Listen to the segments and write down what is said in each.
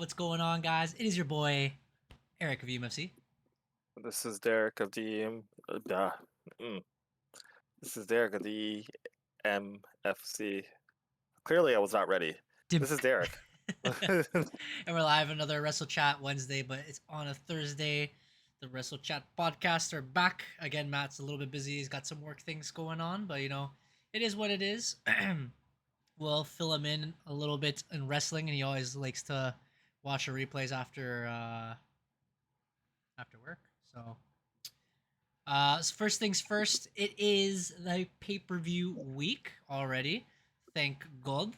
What's going on, guys? It is your boy, Eric of EMFC. This is Derek of the mm. This is Derek of the MFC. Clearly, I was not ready. This is Derek. And we're live another Wrestle Chat Wednesday, but it's on a Thursday. The Wrestle Chat Podcast are back. Again, Matt's a little bit busy. He's got some work things going on, but it is what it is. We'll fill him in a little bit in wrestling, and he always likes to watch the replays after work. So first things first, it is the pay-per-view week already. Thank God.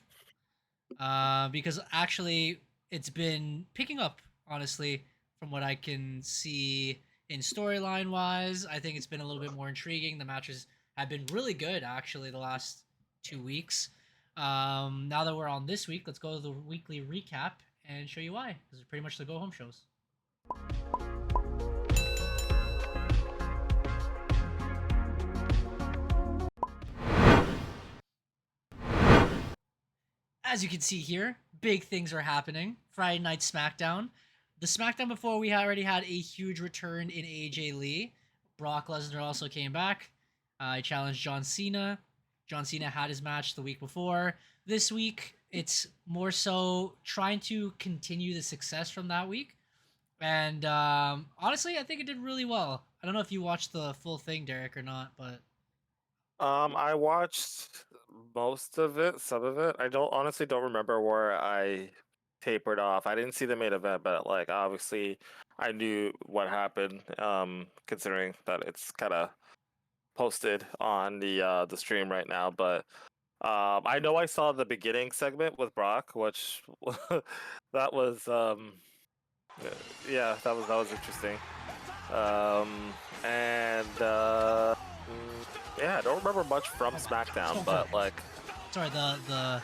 Because actually it's been picking up, honestly, from what I can see in storyline wise. I think it's been a little bit more intriguing. The matches have been really good, actually, the last 2 weeks. Now that we're on this week, let's go to the weekly recap and show you why. This is pretty much the go-home shows. As you can see here, big things are happening. Friday Night SmackDown. The SmackDown before, we already had a huge return in AJ Lee. Brock Lesnar also came back. He challenged John Cena. John Cena had his match the week before. This week, it's more so trying to continue the success from that week. And honestly, I think it did really well. I don't know if you watched the full thing, Derek, or not, but I watched most of it, some of it. I honestly don't remember where I tapered off. I didn't see the main event, but like obviously I knew what happened. Considering that it's kind of posted on the stream right now, but I know I saw the beginning segment with Brock, which that was yeah, that was interesting. And yeah, I don't remember much from SmackDown, but like, sorry, the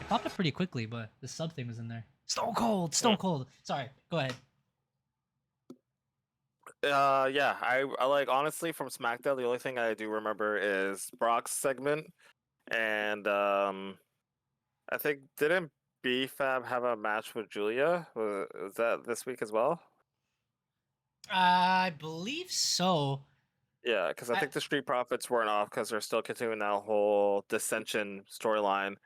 it popped up pretty quickly, but the sub thing was in there. Stone Cold. Sorry, go ahead. Yeah, I like honestly from SmackDown, the only thing I do remember is Brock's segment, and I think didn't BFAB have a match with Julia? Was that this week as well? I believe so. Yeah, because I think the Street Profits weren't off because they're still continuing that whole dissension storyline.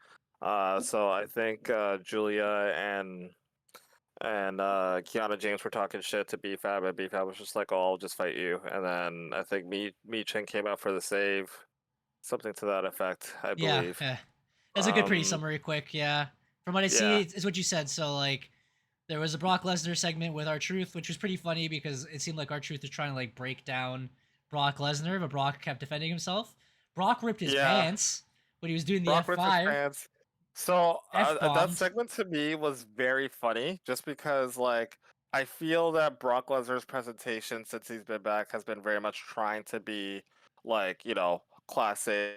So I think Julia and Kiana James were talking shit to BFAB, and BFAB was just like, "Oh, I'll just fight you." And then I think Chen came out for the save, something to that effect, I believe. Yeah. That's a good pretty summary quick, yeah. From what I see, it's what you said. So like there was a Brock Lesnar segment with R-Truth, which was pretty funny because it seemed like R-Truth was trying to like break down Brock Lesnar, but Brock kept defending himself. Brock ripped his pants when he was doing the Brock F5. ripped his pants. So that segment to me was very funny, just because like I feel that Brock Lesnar's presentation since he's been back has been very much trying to be like, classic,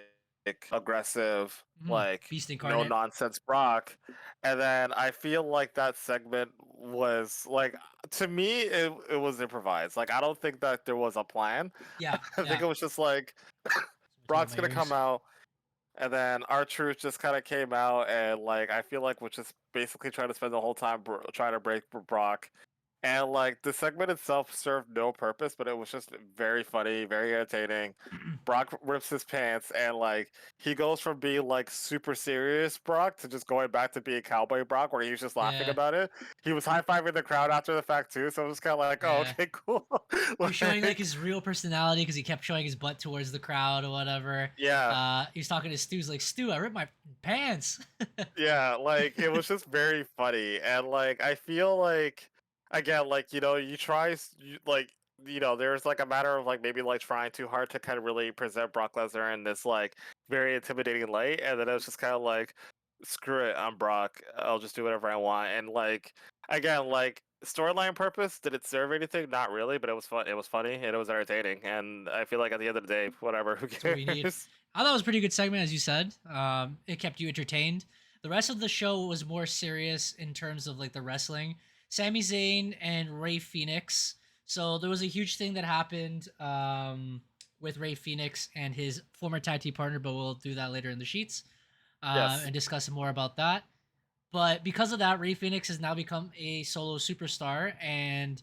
aggressive, like Beast no incarnate. nonsense Brock. And then I feel like that segment was like, to me it was improvised. Like I don't think that there was a plan. Yeah. I think it was just like Brock's gonna come out. And then R-Truth just kind of came out and like I feel like was just basically trying to spend the whole time trying to break Brock, and like the segment itself served no purpose, but it was just very funny, very entertaining. Brock rips his pants and like he goes from being like super serious Brock to just going back to being cowboy Brock, where he was just laughing about it. He was high fiving the crowd after the fact too, so it was kind of like, oh, okay, cool. He was showing like his real personality because he kept showing his butt towards the crowd or whatever. Yeah. He was talking to Stu's like, Stu, I ripped my pants. Yeah, like it was just very funny, and like I feel like again, like you try like there's like a matter of like maybe like trying too hard to kind of really present Brock Lesnar in this like very intimidating light, and then it was just kind of like, screw it, I'm Brock, I'll just do whatever I want. And like again, like storyline purpose, did it serve anything? Not really, but it was fun. It was funny and it was entertaining, and I feel like at the end of the day, whatever, who cares? That's what we need. I thought it was a pretty good segment, as you said. It kept you entertained. The rest of the show was more serious in terms of like the wrestling. Sami Zayn and Rey Fenix. So there was a huge thing that happened with Rey Fenix and his former tag team partner, but we'll do that later in the sheets Yes. and discuss more about that. But because of that, Ray Phoenix has now become a solo superstar, and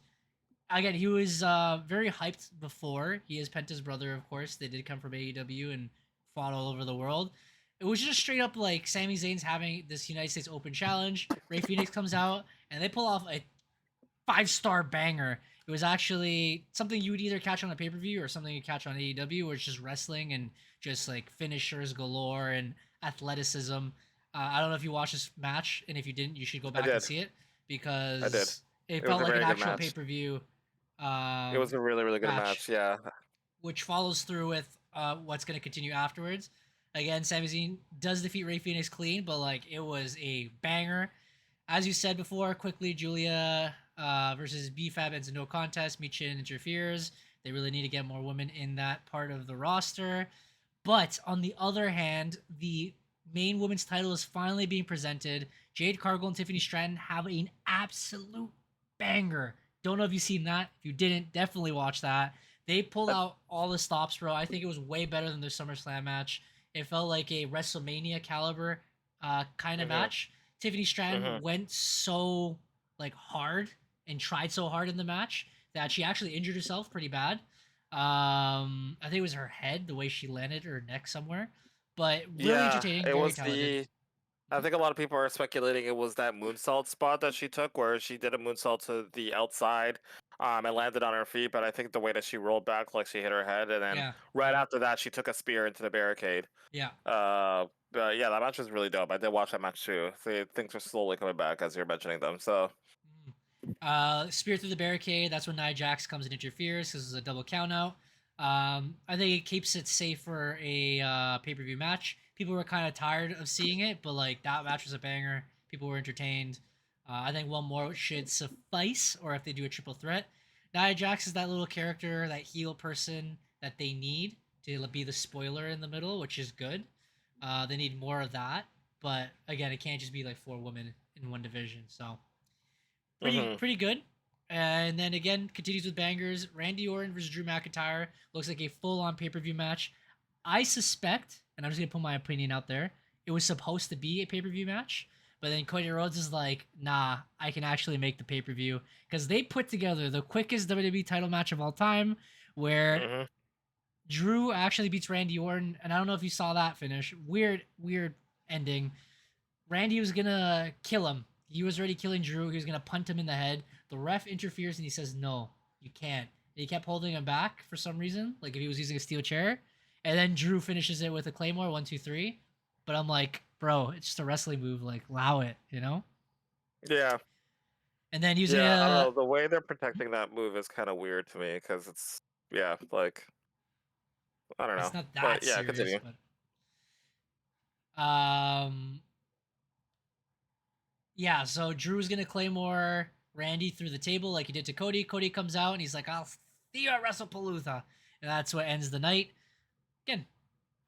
again, he was very hyped before. He is Penta's brother, of course. They did come from AEW and fought all over the world. It was just straight up like Sami Zayn's having this United States Open challenge. Ray Phoenix comes out and they pull off a 5-star banger. It was actually something you would either catch on a pay per view or something you catch on AEW, where it's just wrestling and just like finishers galore and athleticism. I don't know if you watched this match, and if you didn't, you should go I back and did. see it I did. because it It was felt a like an very good actual pay match. per view It was a really, really good match, match. Yeah. which follows through with what's going to continue afterwards. Again, Sami Zayn does defeat Ray Phoenix clean, but like it was a banger. As you said before, quickly Julia versus BFAB ends a no contest. Michin interferes. They really need to get more women in that part of the roster. But on the other hand, the main women's title is finally being presented. Jade Cargill and Tiffany Stratton have an absolute banger. Don't know if you've seen that. If you didn't, definitely watch that. They pulled out all the stops, bro. I think it was way better than their SummerSlam match. It felt like a WrestleMania caliber kind of match. Tiffany Stratton went so like hard and tried so hard in the match that she actually injured herself pretty bad. I think it was her head, the way she landed her neck somewhere. But really Yeah, entertaining, it very was talented. the. I think a lot of people are speculating it was that moonsault spot that she took, where she did a moonsault to the outside, and landed on her feet. But I think the way that she rolled back, like she hit her head, and then Yeah, right after that, she took a spear into the barricade. yeah. But yeah, that match was really dope. I did watch that match too. So things are slowly coming back as you're mentioning them. So Mm. Spear through the barricade. That's when Nia Jax comes and interferes because it's a double count out. I think it keeps it safe for a pay per view match. People were kind of tired of seeing it, but like that match was a banger. People were entertained. I think one more should suffice, or if they do a triple threat, Nia Jax is that little character, that heel person that they need to be the spoiler in the middle, which is good. They need more of that, but again, it can't just be like 4 women in one division. So hmm pretty good. And then again, continues with bangers. Randy Orton versus Drew McIntyre looks like a full on pay per view match. I suspect, and I'm just gonna put my opinion out there, it was supposed to be a pay per view match, but then Cody Rhodes is like, nah, I can actually make the pay per view because they put together the quickest WWE title match of all time, where hmm Drew actually beats Randy Orton, and I don't know if you saw that finish. Weird ending. Randy was gonna kill him. He was already killing Drew. He was gonna punt him in the head. The ref interferes and he says, "No, you can't." And he kept holding him back for some reason, like if he was using a steel chair. And then Drew finishes it with a claymore, 1, 2, 3. But I'm like, bro, it's just a wrestling move. Like, allow it, you know. yeah, And then using yeah. I don't a, know. The way they're protecting that move is kind of weird to me because it's yeah, like I don't it's know. not that But yeah, serious, continue. but yeah, so Drew's gonna claymore Randy through the table like he did to Cody. Cody comes out and he's like, "I'll see you at WrestlePalooza," and that's what ends the night. Again,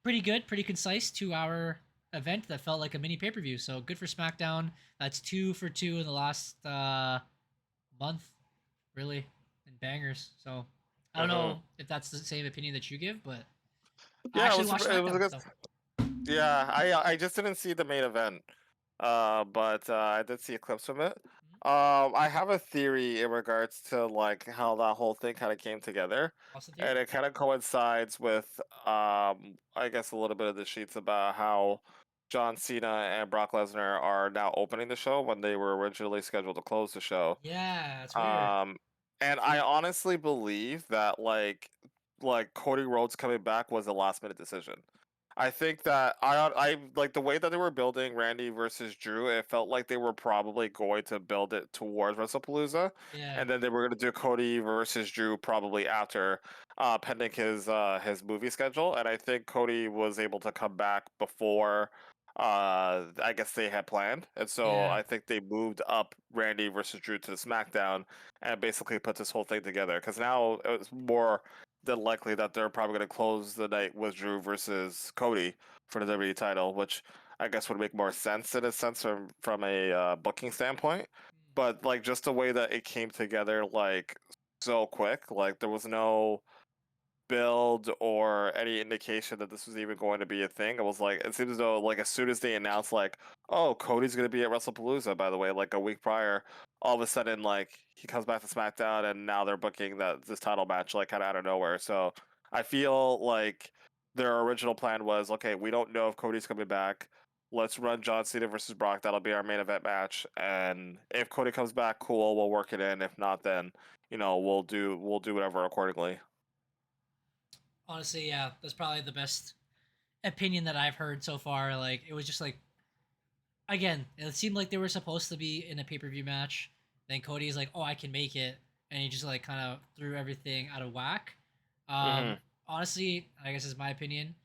pretty good, pretty concise 2 hour event that felt like a mini pay per view. So good for SmackDown. That's 2 for 2 in the last month, really, and bangers. So I don't hmm know if that's the same opinion that you give, but I Yeah, actually watched it was a SmackDown. good. So Yeah, I just didn't see the main event, but I did see clips from it. I have a theory in regards to like how that whole thing kind of came together, Austin Theory. and it kind of coincides with I guess a little bit of the sheets about how John Cena and Brock Lesnar are now opening the show when they were originally scheduled to close the show. Yeah, it's weird. Um, and I honestly believe that like Cody Rhodes coming back was a last minute decision. I think that I like the way that they were building Randy versus Drew. It felt like they were probably going to build it towards WrestlePalooza, Yeah, and then they were going to do Cody versus Drew probably after, pending his movie schedule. And I think Cody was able to come back before, I guess they had planned, and so yeah, I think they moved up Randy versus Drew to the SmackDown and basically put this whole thing together. Because now it's more than likely that they're probably going to close the night with Drew versus Cody for the WWE title, which I guess would make more sense in a sense from a booking standpoint. But like just the way that it came together, like so quick, like there was no build or any indication that this was even going to be a thing. It was like, it seems as though like as soon as they announced like, oh, Cody's going to be at WrestlePalooza, by the way, like a week prior, all of a sudden like he comes back to SmackDown and now they're booking this title match like kind of out of nowhere. So I feel like their original plan was, okay, we don't know if Cody's coming back. Let's run John Cena versus Brock. That'll be our main event match. And if Cody comes back, cool, we'll work it in. If not, then we'll do whatever accordingly. Honestly, yeah, that's probably the best opinion that I've heard so far. Like, it was just like, again, it seemed like they were supposed to be in a pay per view match. Then Cody's like, "Oh, I can make it," and he just like kind of threw everything out of whack. Mm-hmm. Honestly, I guess is my opinion.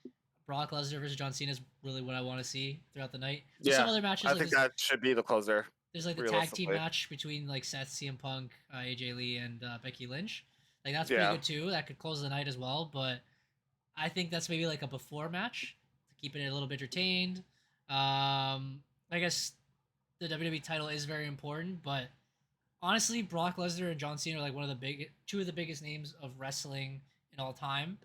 Brock Lesnar versus John Cena is really what I want to see throughout the night. There's some other matches. I like think that should be the closer. There's like the tag team match between like Seth, CM Punk, AJ Lee, and Becky Lynch. Like that's pretty good too. That could close the night as well. But I think that's maybe like a before match to keep it a little bit entertained. I guess the WWE title is very important, but honestly, Brock Lesnar and John Cena are like two of the biggest names of wrestling in all time.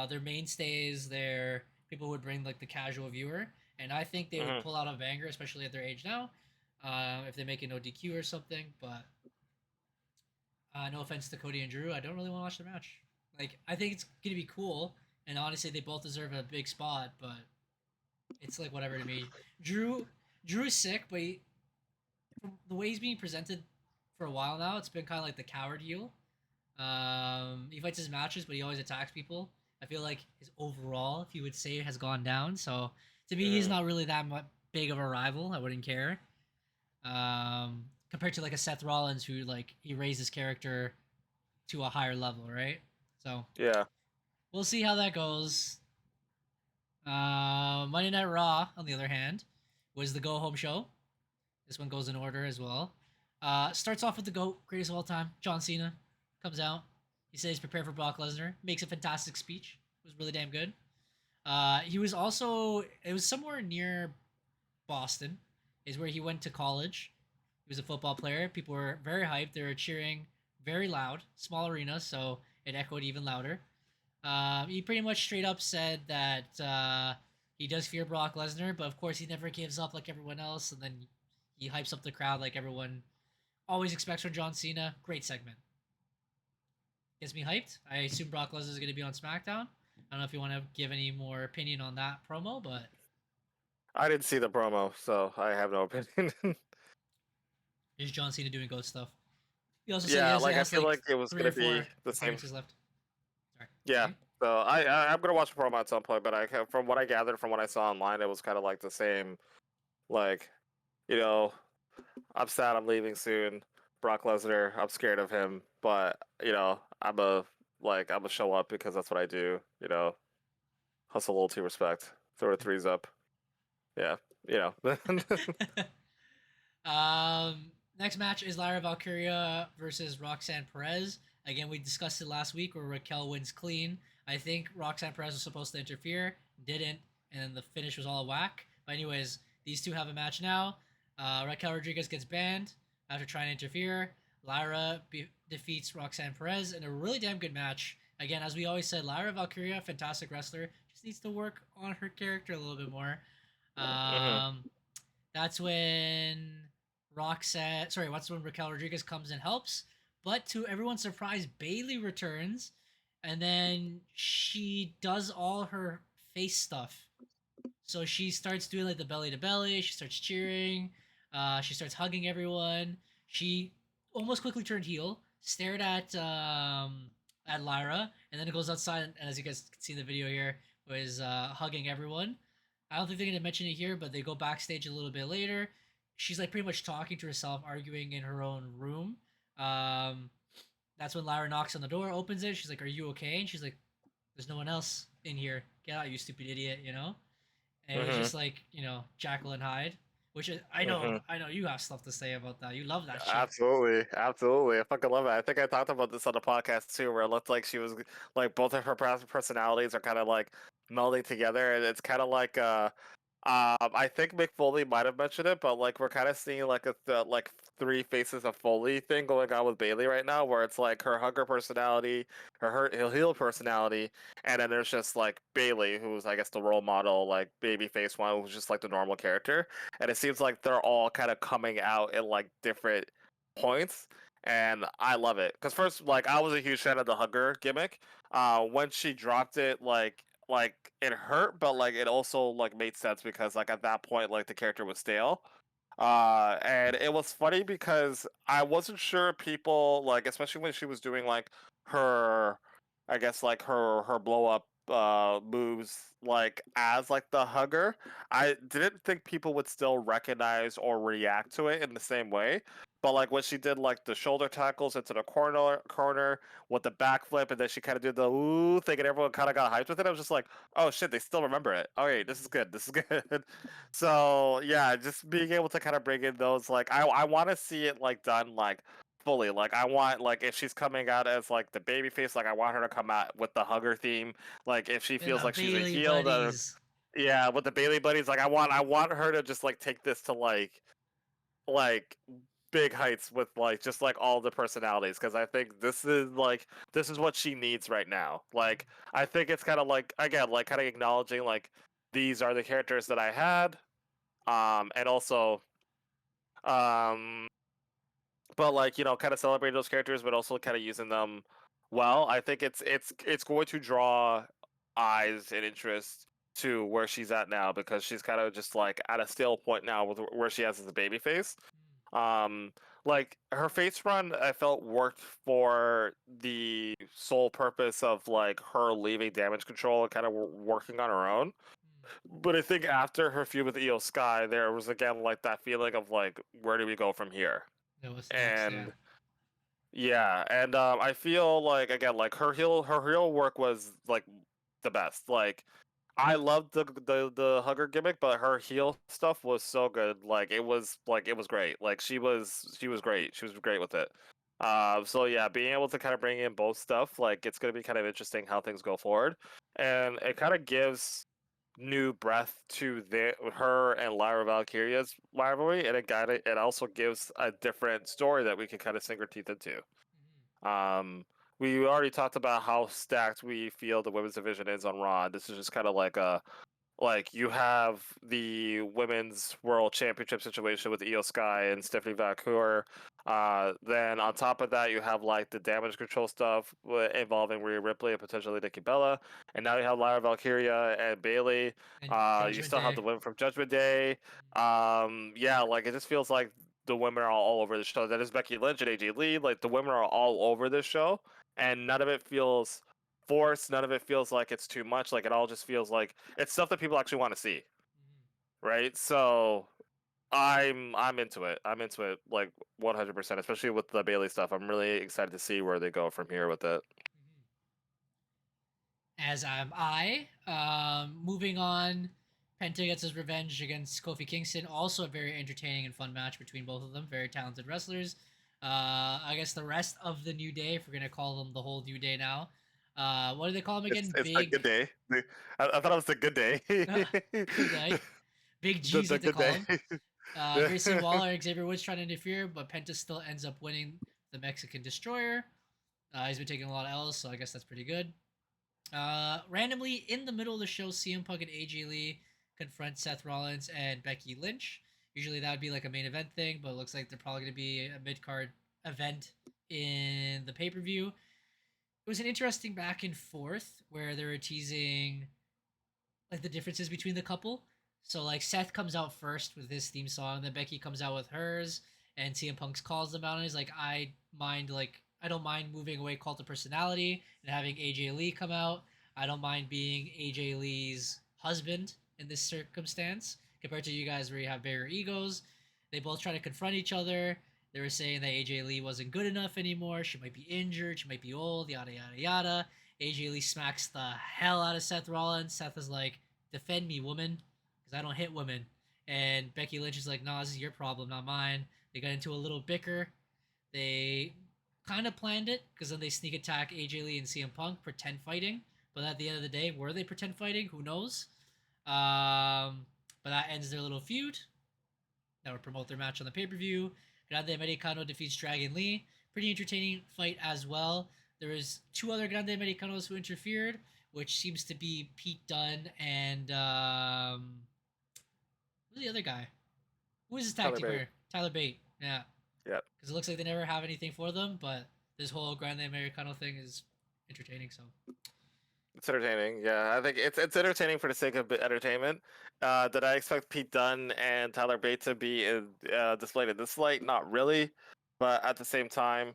They're mainstays. They're people who would bring like the casual viewer, and I think they would pull out a banger, especially at their age now, if they make it no DQ or something. But no offense to Cody and Drew, I don't really want to watch the match. Like, I think it's gonna be cool, and honestly, they both deserve a big spot, but it's like whatever to me. Drew is sick, but the way he's being presented for a while now, it's been kind of like the coward heel. He fights his matches, but he always attacks people. I feel like his overall, if you would say, has gone down. So to me, he's not really that big of a rival. I wouldn't care. Compared to like a Seth Rollins, who like he raised his character to a higher level, right? So yeah, we'll see how that goes. Monday Night Raw, on the other hand, was the go home show. This one goes in order as well. Starts off with the GOAT, greatest of all time, John Cena. Comes out. He says he's prepared for Brock Lesnar. Makes a fantastic speech. It was really damn good. He was also, it was somewhere near Boston, is where he went to college. He was a football player. People were very hyped. They were cheering very loud. Small arena, so it echoed even louder. He pretty much straight up said that he does fear Brock Lesnar, but of course he never gives up like everyone else, and then he hypes up the crowd like everyone always expects from John Cena. Great segment. Gets me hyped. I assume Brock Lesnar is going to be on SmackDown. I don't know if you want to give any more opinion on that promo, but I didn't see the promo, so I have no opinion. Is John Cena doing GOAT stuff? He also said I feel like it was going to be the same. Left. Sorry. Yeah. So I'm gonna watch the promo at some point, but from what I gathered from what I saw online, it was kind of like the same, like, I'm sad I'm leaving soon. Brock Lesnar, I'm scared of him, but I'm a show up because that's what I do. Hustle loyalty, respect, throw the threes up. Yeah, Next match is Lyra Valkyria versus Roxanne Perez. Again, we discussed it last week where Raquel wins clean. I think Roxanne Perez was supposed to interfere, didn't, and then the finish was all whack. But anyways, these two have a match now. Raquel Rodriguez gets banned after trying to interfere. Lyra defeats Roxanne Perez in a really damn good match. Again, as we always said, Lyra Valkyria, fantastic wrestler, just needs to work on her character a little bit more. That's when Raquel Rodriguez comes and helps. But to everyone's surprise, Bayley returns, and then she does all her face stuff. So she starts doing like the belly to belly. She starts cheering. She starts hugging everyone. She almost quickly turned heel, stared at Lyra, and then it goes outside. And as you guys can see in the video here, was hugging everyone. I don't think they're gonna mention it here, but they go backstage a little bit later. She's like pretty much talking to herself, arguing in her own room. That's when Lyra knocks on the door, opens it. She's like, "Are you okay?" And she's like, "There's no one else in here. Get out, you stupid idiot!" And it was just like, Jekyll and Hyde. Which I know you have stuff to say about that. You love that shit. Absolutely. I fucking love it. I think I talked about this on the podcast too, where it looked like she was like both of her personalities are kind of like melding together, and it's kind of like I think Mick Foley might have mentioned it, but like we're kind of seeing like like three faces of Foley thing going on with Bailey right now, where it's like her hugger personality, her heel personality, and then there's just like Bailey, who's I guess the role model, like baby face one, who's just like the normal character, and it seems like they're all kind of coming out in like different points, and I love it because first, like I was a huge fan of the hugger gimmick. When she dropped it, like it hurt, but like it also like made sense because like at that point like the character was stale. And it was funny because I wasn't sure people like, especially when she was doing like her, I guess like her blow up moves like as like the hugger. I didn't think people would still recognize or react to it in the same way. But like when she did like the shoulder tackles into the corner with the backflip, and then she kind of did the ooh thing, and everyone kind of got hyped with it. I was just like, oh shit, they still remember it. Okay, this is good. This is good. So yeah, just being able to kind of bring in those like I want to see it like done like fully. Like I want like if she's coming out as like the baby face, like I want her to come out with the hugger theme. Like if she In feels the like she's a Bailey heel, buddies. yeah, with the Bailey buddies. Like I want her to just like take this to like big heights with like just like all the personalities because I think this is what she needs right now. Like I think it's kind of like again like kind of acknowledging like these are the characters that I had, and also um but like kind of celebrating those characters but also kind of using them well. I think it's going to draw eyes and interest to where she's at now because she's kind of just like at a stale point now with where she has as a baby face. um, like her face run, I felt worked for the sole purpose of like her leaving damage control and kind of working on her own. But I think after her feud with Io Sky, there was again like that feeling of like, where do we go from here? That was next, yeah. And yeah, and I feel like again, like her heel work was like the best. Like I loved the hugger gimmick, but her heel stuff was so good. Like it was great. Like she was great. She was great with it. So yeah, being able to kind of bring in both stuff, like it's gonna be kind of interesting how things go forward, and it kind of gives new breath to her and Lyra Valkyria's rivalry, and it also gives a different story that we can kind of sink our teeth into. Um, we already talked about how stacked we feel the women's division is on Raw. This is just kind of like you have the women's world championship situation with Io Sky and Stephanie Vacour. Then on top of that, you have like the damage control stuff involving Rhea Ripley and potentially Nikki Bella, and now you have Lyra Valkyria and Bailey. And You Judgment still have Day. the women from Judgment Day. Yeah, like it just feels like the women are all over the show. That is Becky Lynch and AJ Lee. Like the women are all over this show, and none of it feels forced. None of it feels like it's too much. Like it all just feels like it's stuff that people actually want to see, right? So I'm into it. I'm into it like 100%, especially with the Bailey stuff. I'm really excited to see where they go from here with it. As am I. Moving on, Penta gets his revenge against Kofi Kingston. Also a very entertaining and fun match between both of them. Very talented wrestlers. I guess the rest of the New Day, if we're gonna call them the whole New Day now. What do they call them again? It's a good day. I thought it was a good day. Good day. Big the, G's the like to good call day. them. Grayson Waller and Xavier Woods trying to interfere, but Penta still ends up winning the Mexican Destroyer. He's been taking a lot of L's, so I guess that's pretty good. Randomly in the middle of the show, CM Punk and AJ Lee confront Seth Rollins and Becky Lynch. Usually that would be like a main event thing, but it looks like they're probably going to be a mid card event in the pay per view. It was an interesting back and forth where they were teasing like the differences between the couple. So like Seth comes out first with his theme song, then Becky comes out with hers, and CM Punk calls them out and he's like, I don't mind moving away cult of personality and having AJ Lee come out. I don't mind being AJ Lee's husband in this circumstance compared to you guys where you have bigger egos. They both try to confront each other. They were saying that AJ Lee wasn't good enough anymore. She might be injured. She might be old. Yada yada yada. AJ Lee smacks the hell out of Seth Rollins. Seth is like, "Defend me, woman, because I don't hit women." And Becky Lynch is like, "Nah, this is your problem, not mine." They got into a little bicker. They kind of planned it because then they sneak attack AJ Lee and CM Punk, pretend fighting. But at the end of the day, were they pretend fighting? Who knows? Um, But that ends their little feud. That would promote their match on the pay-per-view. Grande Americano defeats Dragon Lee. Pretty entertaining fight as well. There was 2 other Grande Americanos who interfered, which seems to be Pete Dunne and who's the other guy? Who is his tag team player? Tyler Bate. Yeah. Yeah. Because it looks like they never have anything for them, but this whole Grande Americano thing is entertaining. So it's entertaining. Yeah, I think it's entertaining for the sake of entertainment. Did I expect Pete Dunne and Tyler Bate to be displayed in this light? Not really, but at the same time,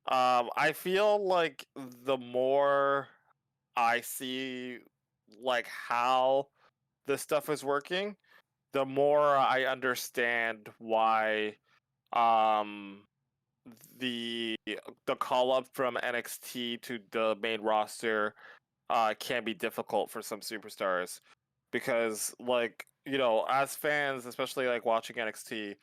I feel like the more I see like how this stuff is working, the more I understand why um the call up from NXT to the main roster can be difficult for some superstars, because like, you know, as fans, especially like watching NXT,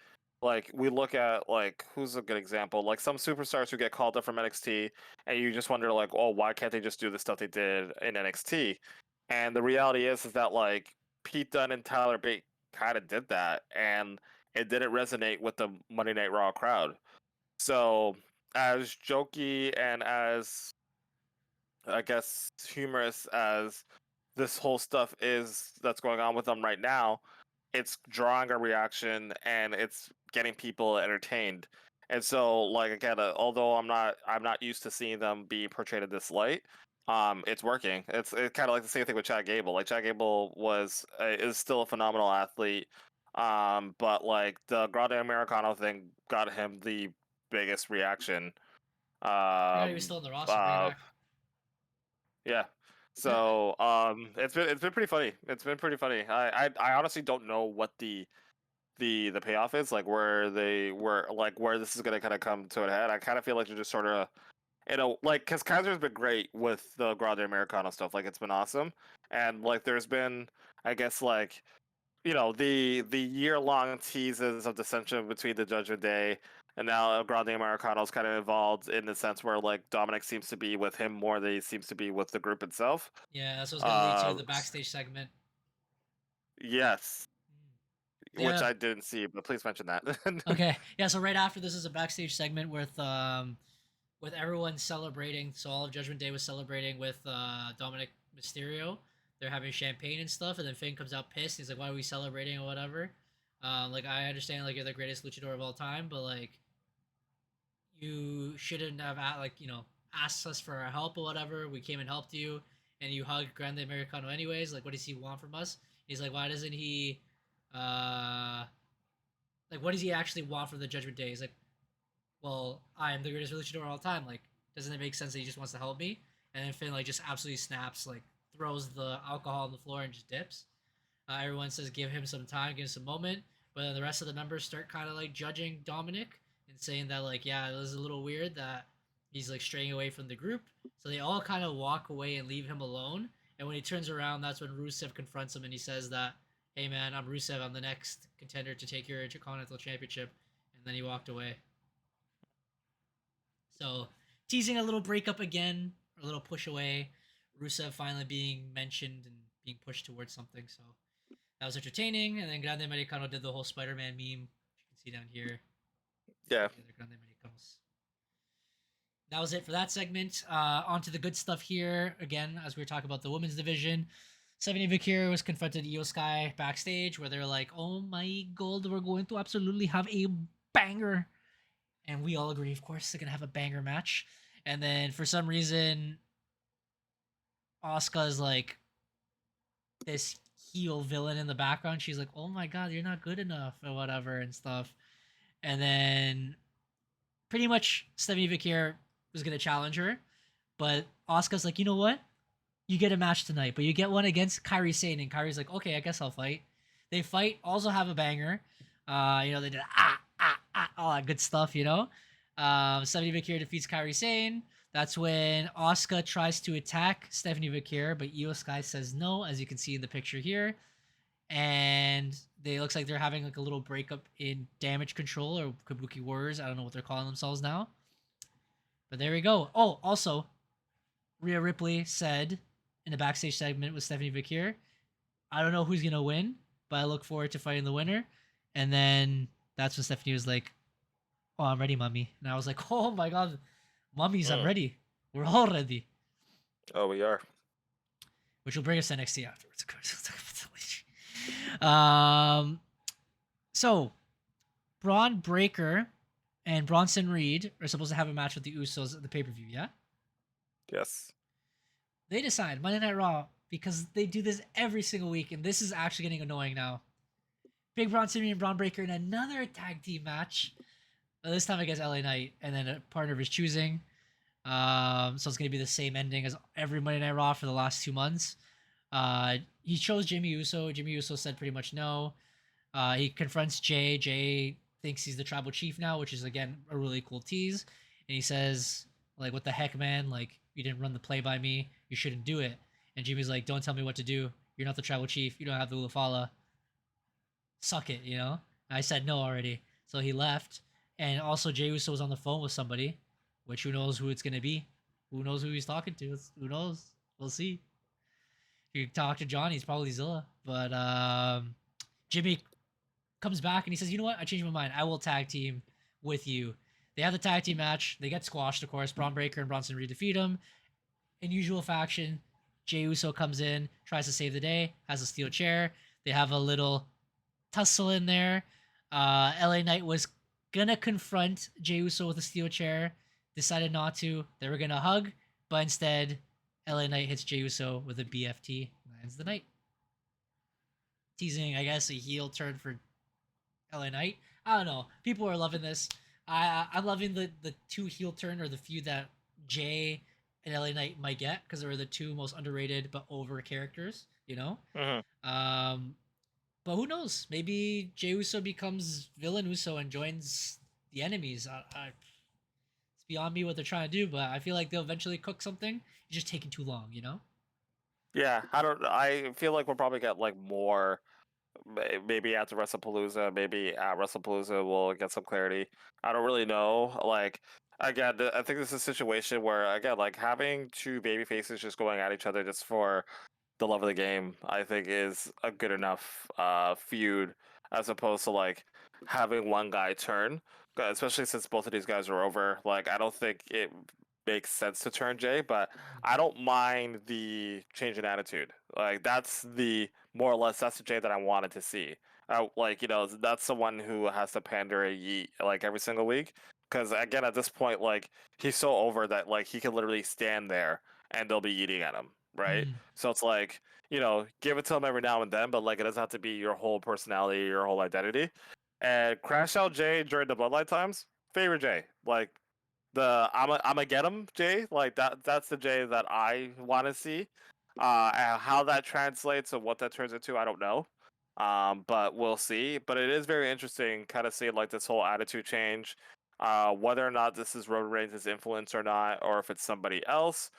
like we look at like, who's a good example, like some superstars who get called up from NXT and you just wonder like, oh, why can't they just do the stuff they did in NXT? And the reality is that like Pete Dunne and Tyler Bate kind of did that, and it didn't resonate with the Monday Night Raw crowd. So as jokey and as, I guess, humorous as this whole stuff is that's going on with them right now, it's drawing a reaction and it's getting people entertained. And so, like again, although I'm not used to seeing them be portrayed in this light, it's working. It's kind of like the same thing with Chad Gable. Like Chad Gable is still a phenomenal athlete, but like the Grande Americano thing got him the biggest reaction. forgot he was still in the roster. Bring it back. Yeah. So it's been pretty funny. It's been pretty funny. I honestly don't know what the payoff is, like where this is gonna kind of come to a head. I kind of feel like they're just sort of, you know, like, because Kaiser's been great with the Grande Americano stuff. Like it's been awesome, and like there's been, I guess, like, you know, the year-long teases of dissension between the Judgment Day and now Grande Americano's kind of involved in the sense where like Dominic seems to be with him more than he seems to be with the group itself. Yeah, that's what's gonna lead to the backstage segment. Yes. Yeah. Which I didn't see, but please mention that. Okay. Yeah, so right after this is a backstage segment with everyone celebrating. So all of Judgment Day was celebrating with Dominic Mysterio. They're having champagne and stuff, and then Finn comes out pissed. He's like, "Why are we celebrating or whatever?" Like, I understand, like, you're the greatest luchador of all time, but like, you shouldn't have asked us for our help or whatever. We came and helped you, and you hugged Grande Americano anyways. Like, what does he want from us? He's like, why doesn't he like, what does he actually want from the Judgment Day? He's like, well, I am the greatest luchador of all time. Like, doesn't it make sense that he just wants to help me? And then Finn like just absolutely snaps, like throws the alcohol on the floor and just dips. Everyone says give him some time, give him some moment, but then the rest of the members start kind of like judging Dominic and saying that like, yeah, it was a little weird that he's like straying away from the group. So they all kind of walk away and leave him alone. And when he turns around, that's when Rusev confronts him and he says that, hey man, I'm Rusev, I'm the next contender to take your Intercontinental Championship. And then he walked away. So teasing a little breakup again, a little push away. Rusev finally being mentioned and being pushed towards something. So that was entertaining. And then Grande Americano did the whole Spider-Man meme, which you can see down here. Yeah. Grande Americanos. That was it for that segment. On to the good stuff here. Again, as we were talking about the women's division, Stephanie Vickier was confronted Io Sky backstage where they're like, oh my god, we're going to absolutely have a banger. And we all agree, of course, they're going to have a banger match. And then for some reason, Asuka's like this heel villain in the background. She's like, oh my god, you're not good enough or whatever and stuff. And then pretty much Stephanie Vickier was going to challenge her. But Asuka's like, you know what? You get a match tonight, but you get one against Kairi Sane. And Kairi's like, okay, I guess I'll fight. They fight, also have a banger. They did all that good stuff, Stephanie Vickier defeats Kairi Sane. That's when Asuka tries to attack Stephanie Vickier, but Io Sky says no, as you can see in the picture here. And they looks like they're having like a little breakup in Damage Control or Kabuki Warriors. I don't know what they're calling themselves now. But there we go. Oh, also, Rhea Ripley said in the backstage segment with Stephanie Vickier, I don't know who's going to win, but I look forward to fighting the winner. And then that's when Stephanie was like, "Oh, I'm ready, mommy." And I was like, "Oh my god, mummies, I'm ready. We're all ready." Oh, we are. Which will bring us to NXT afterwards, of course. So Braun Breaker and Bronson Reed are supposed to have a match with the Usos at the pay-per-view, yeah? Yes. They decide Monday Night Raw because they do this every single week, and this is actually getting annoying now. Big Bronson Reed and Braun Breaker in another tag team match. This time against LA Knight, and then a partner of his choosing. So it's gonna be the same ending as every Monday Night Raw for the last 2 months. He chose Jimmy Uso. Jimmy Uso said pretty much no. He confronts Jay. Jay thinks he's the tribal chief now, which is again a really cool tease. And he says, like, "What the heck, man? Like, you didn't run the play by me. You shouldn't do it." And Jimmy's like, "Don't tell me what to do. You're not the tribal chief. You don't have the Ulafala. Suck it, you know." And I said no already, so he left. And also, Jey Uso was on the phone with somebody, which who knows who it's gonna be? Who knows who he's talking to? Who knows? We'll see. If you talk to Johnny, it's probably Zilla. But Jimmy comes back and he says, "You know what? I changed my mind. I will tag team with you." They have the tag team match. They get squashed, of course. Braun Breaker and Bronson Reed defeat him. In usual fashion, Jey Uso comes in, tries to save the day, has a steel chair. They have a little tussle in there. LA Knight was gonna confront Jey Uso with a steel chair, decided not to. They were gonna hug, but instead, LA Knight hits Jey Uso with a BFT and ends the night. Teasing, I guess, a heel turn for LA Knight. I don't know. People are loving this. I'm loving the two heel turn, or the feud that Jay and LA Knight might get, because they were the two most underrated but over characters, you know? But who knows? Maybe Jey Uso becomes Villain Uso and joins the enemies. It's beyond me what they're trying to do, but I feel like they'll eventually cook something. It's just taking too long, you know? Yeah, I feel like we'll probably get like more. Maybe after WrestlePalooza, maybe at WrestlePalooza we'll get some clarity. I don't really know. Like, again, I think this is a situation where, again, like having two baby faces just going at each other just for the love of the game, I think is a good enough feud, as opposed to like having one guy turn. Especially since both of these guys are over. Like, I don't think it makes sense to turn Jay, but I don't mind the change in attitude. Like, that's the more or less that's the Jay that I wanted to see. Like, that's the one who has to pander a yeet like every single week. Because again, at this point, like, he's so over that like he can literally stand there and they'll be eating at him, right? So it's like, give it to him every now and then, but like it doesn't have to be your whole personality, your whole identity. And Crash Out Jay during the Bloodline times, favorite Jay. Like, the I'ma get him Jay, like that's the Jay that I want to see. And how that translates and what that turns into, I don't know. But we'll see. But it is very interesting, kind of seeing like this whole attitude change. Whether or not this is Roman Reigns' influence or not, or if it's somebody else,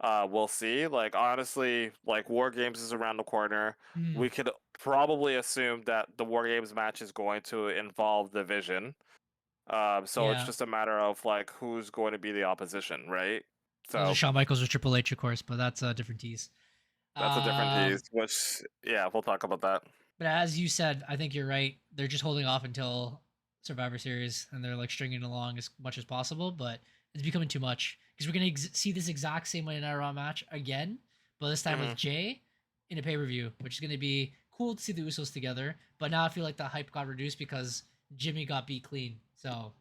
we'll see. Like, honestly, like War Games is around the corner. We could probably assume that the War Games match is going to involve the Vision. So it's Yeah. just a matter of like who's going to be the opposition, right? Those are So Shawn Michaels or Triple H, of course, but that's a different tease. that's a different tease, Um, which yeah, we'll talk about that. but as you said, I think you're right. They're just holding off until Survivor Series, and they're like stringing it along as much as possible. But it's becoming too much because we're gonna see this exact same Monday Night Raw match again, but this time with Jay in a pay per view, which is gonna be cool to see the Usos together. But now I feel like the hype got reduced because Jimmy got beat clean. So,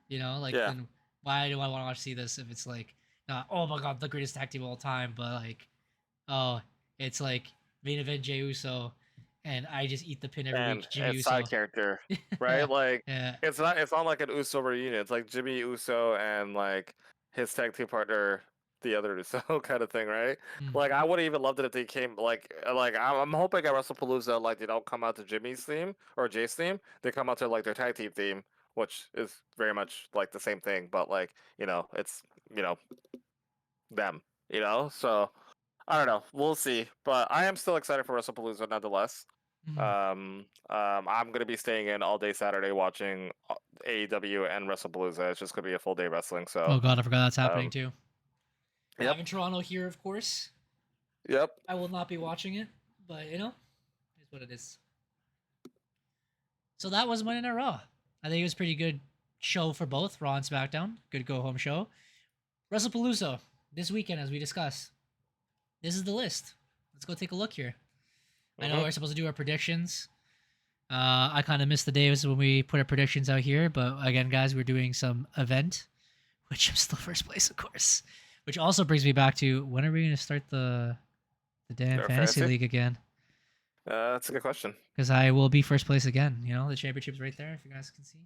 then why do I want to see this if it's like not, oh my god, the greatest tag team of all time, but like, oh, it's like main event Jey Uso, and I just eat the pin every And week, Jimmy it's side Uso. character, Yeah, right? Like yeah. it's not like an Uso reunion. It's like Jimmy Uso and like his tag team partner, the other Uso kind of thing, right? Like, I would have even loved it if they came like I'm hoping at WrestlePalooza like they don't come out to Jimmy's theme or Jay's theme. They come out to like their tag team theme, which is very much like the same thing, but like it's them, So I don't know. We'll see, but I am still excited for WrestlePalooza nonetheless. I'm gonna be staying in all day Saturday watching AEW and WrestlePalooza. It's just gonna be a full day wrestling. So, Oh god, I forgot that's happening um, too. yep, Live in Toronto here, of course. yep. I will not be watching it, but it's what it is. So that was Monday Night Raw. I think it was a pretty good show for both Raw and SmackDown. Good go home show. WrestlePalooza this weekend, as we discussed. This is the list. Let's go take a look here. I know we're supposed to do our predictions. I kind of missed the days when we put our predictions out here, but again, guys, we're doing some event, which I'm still first place, of course. Which also brings me back to when are we going to start the damn fantasy league again? That's a good question. Because I will be first place again. You know, the championship's right there, if you guys can see.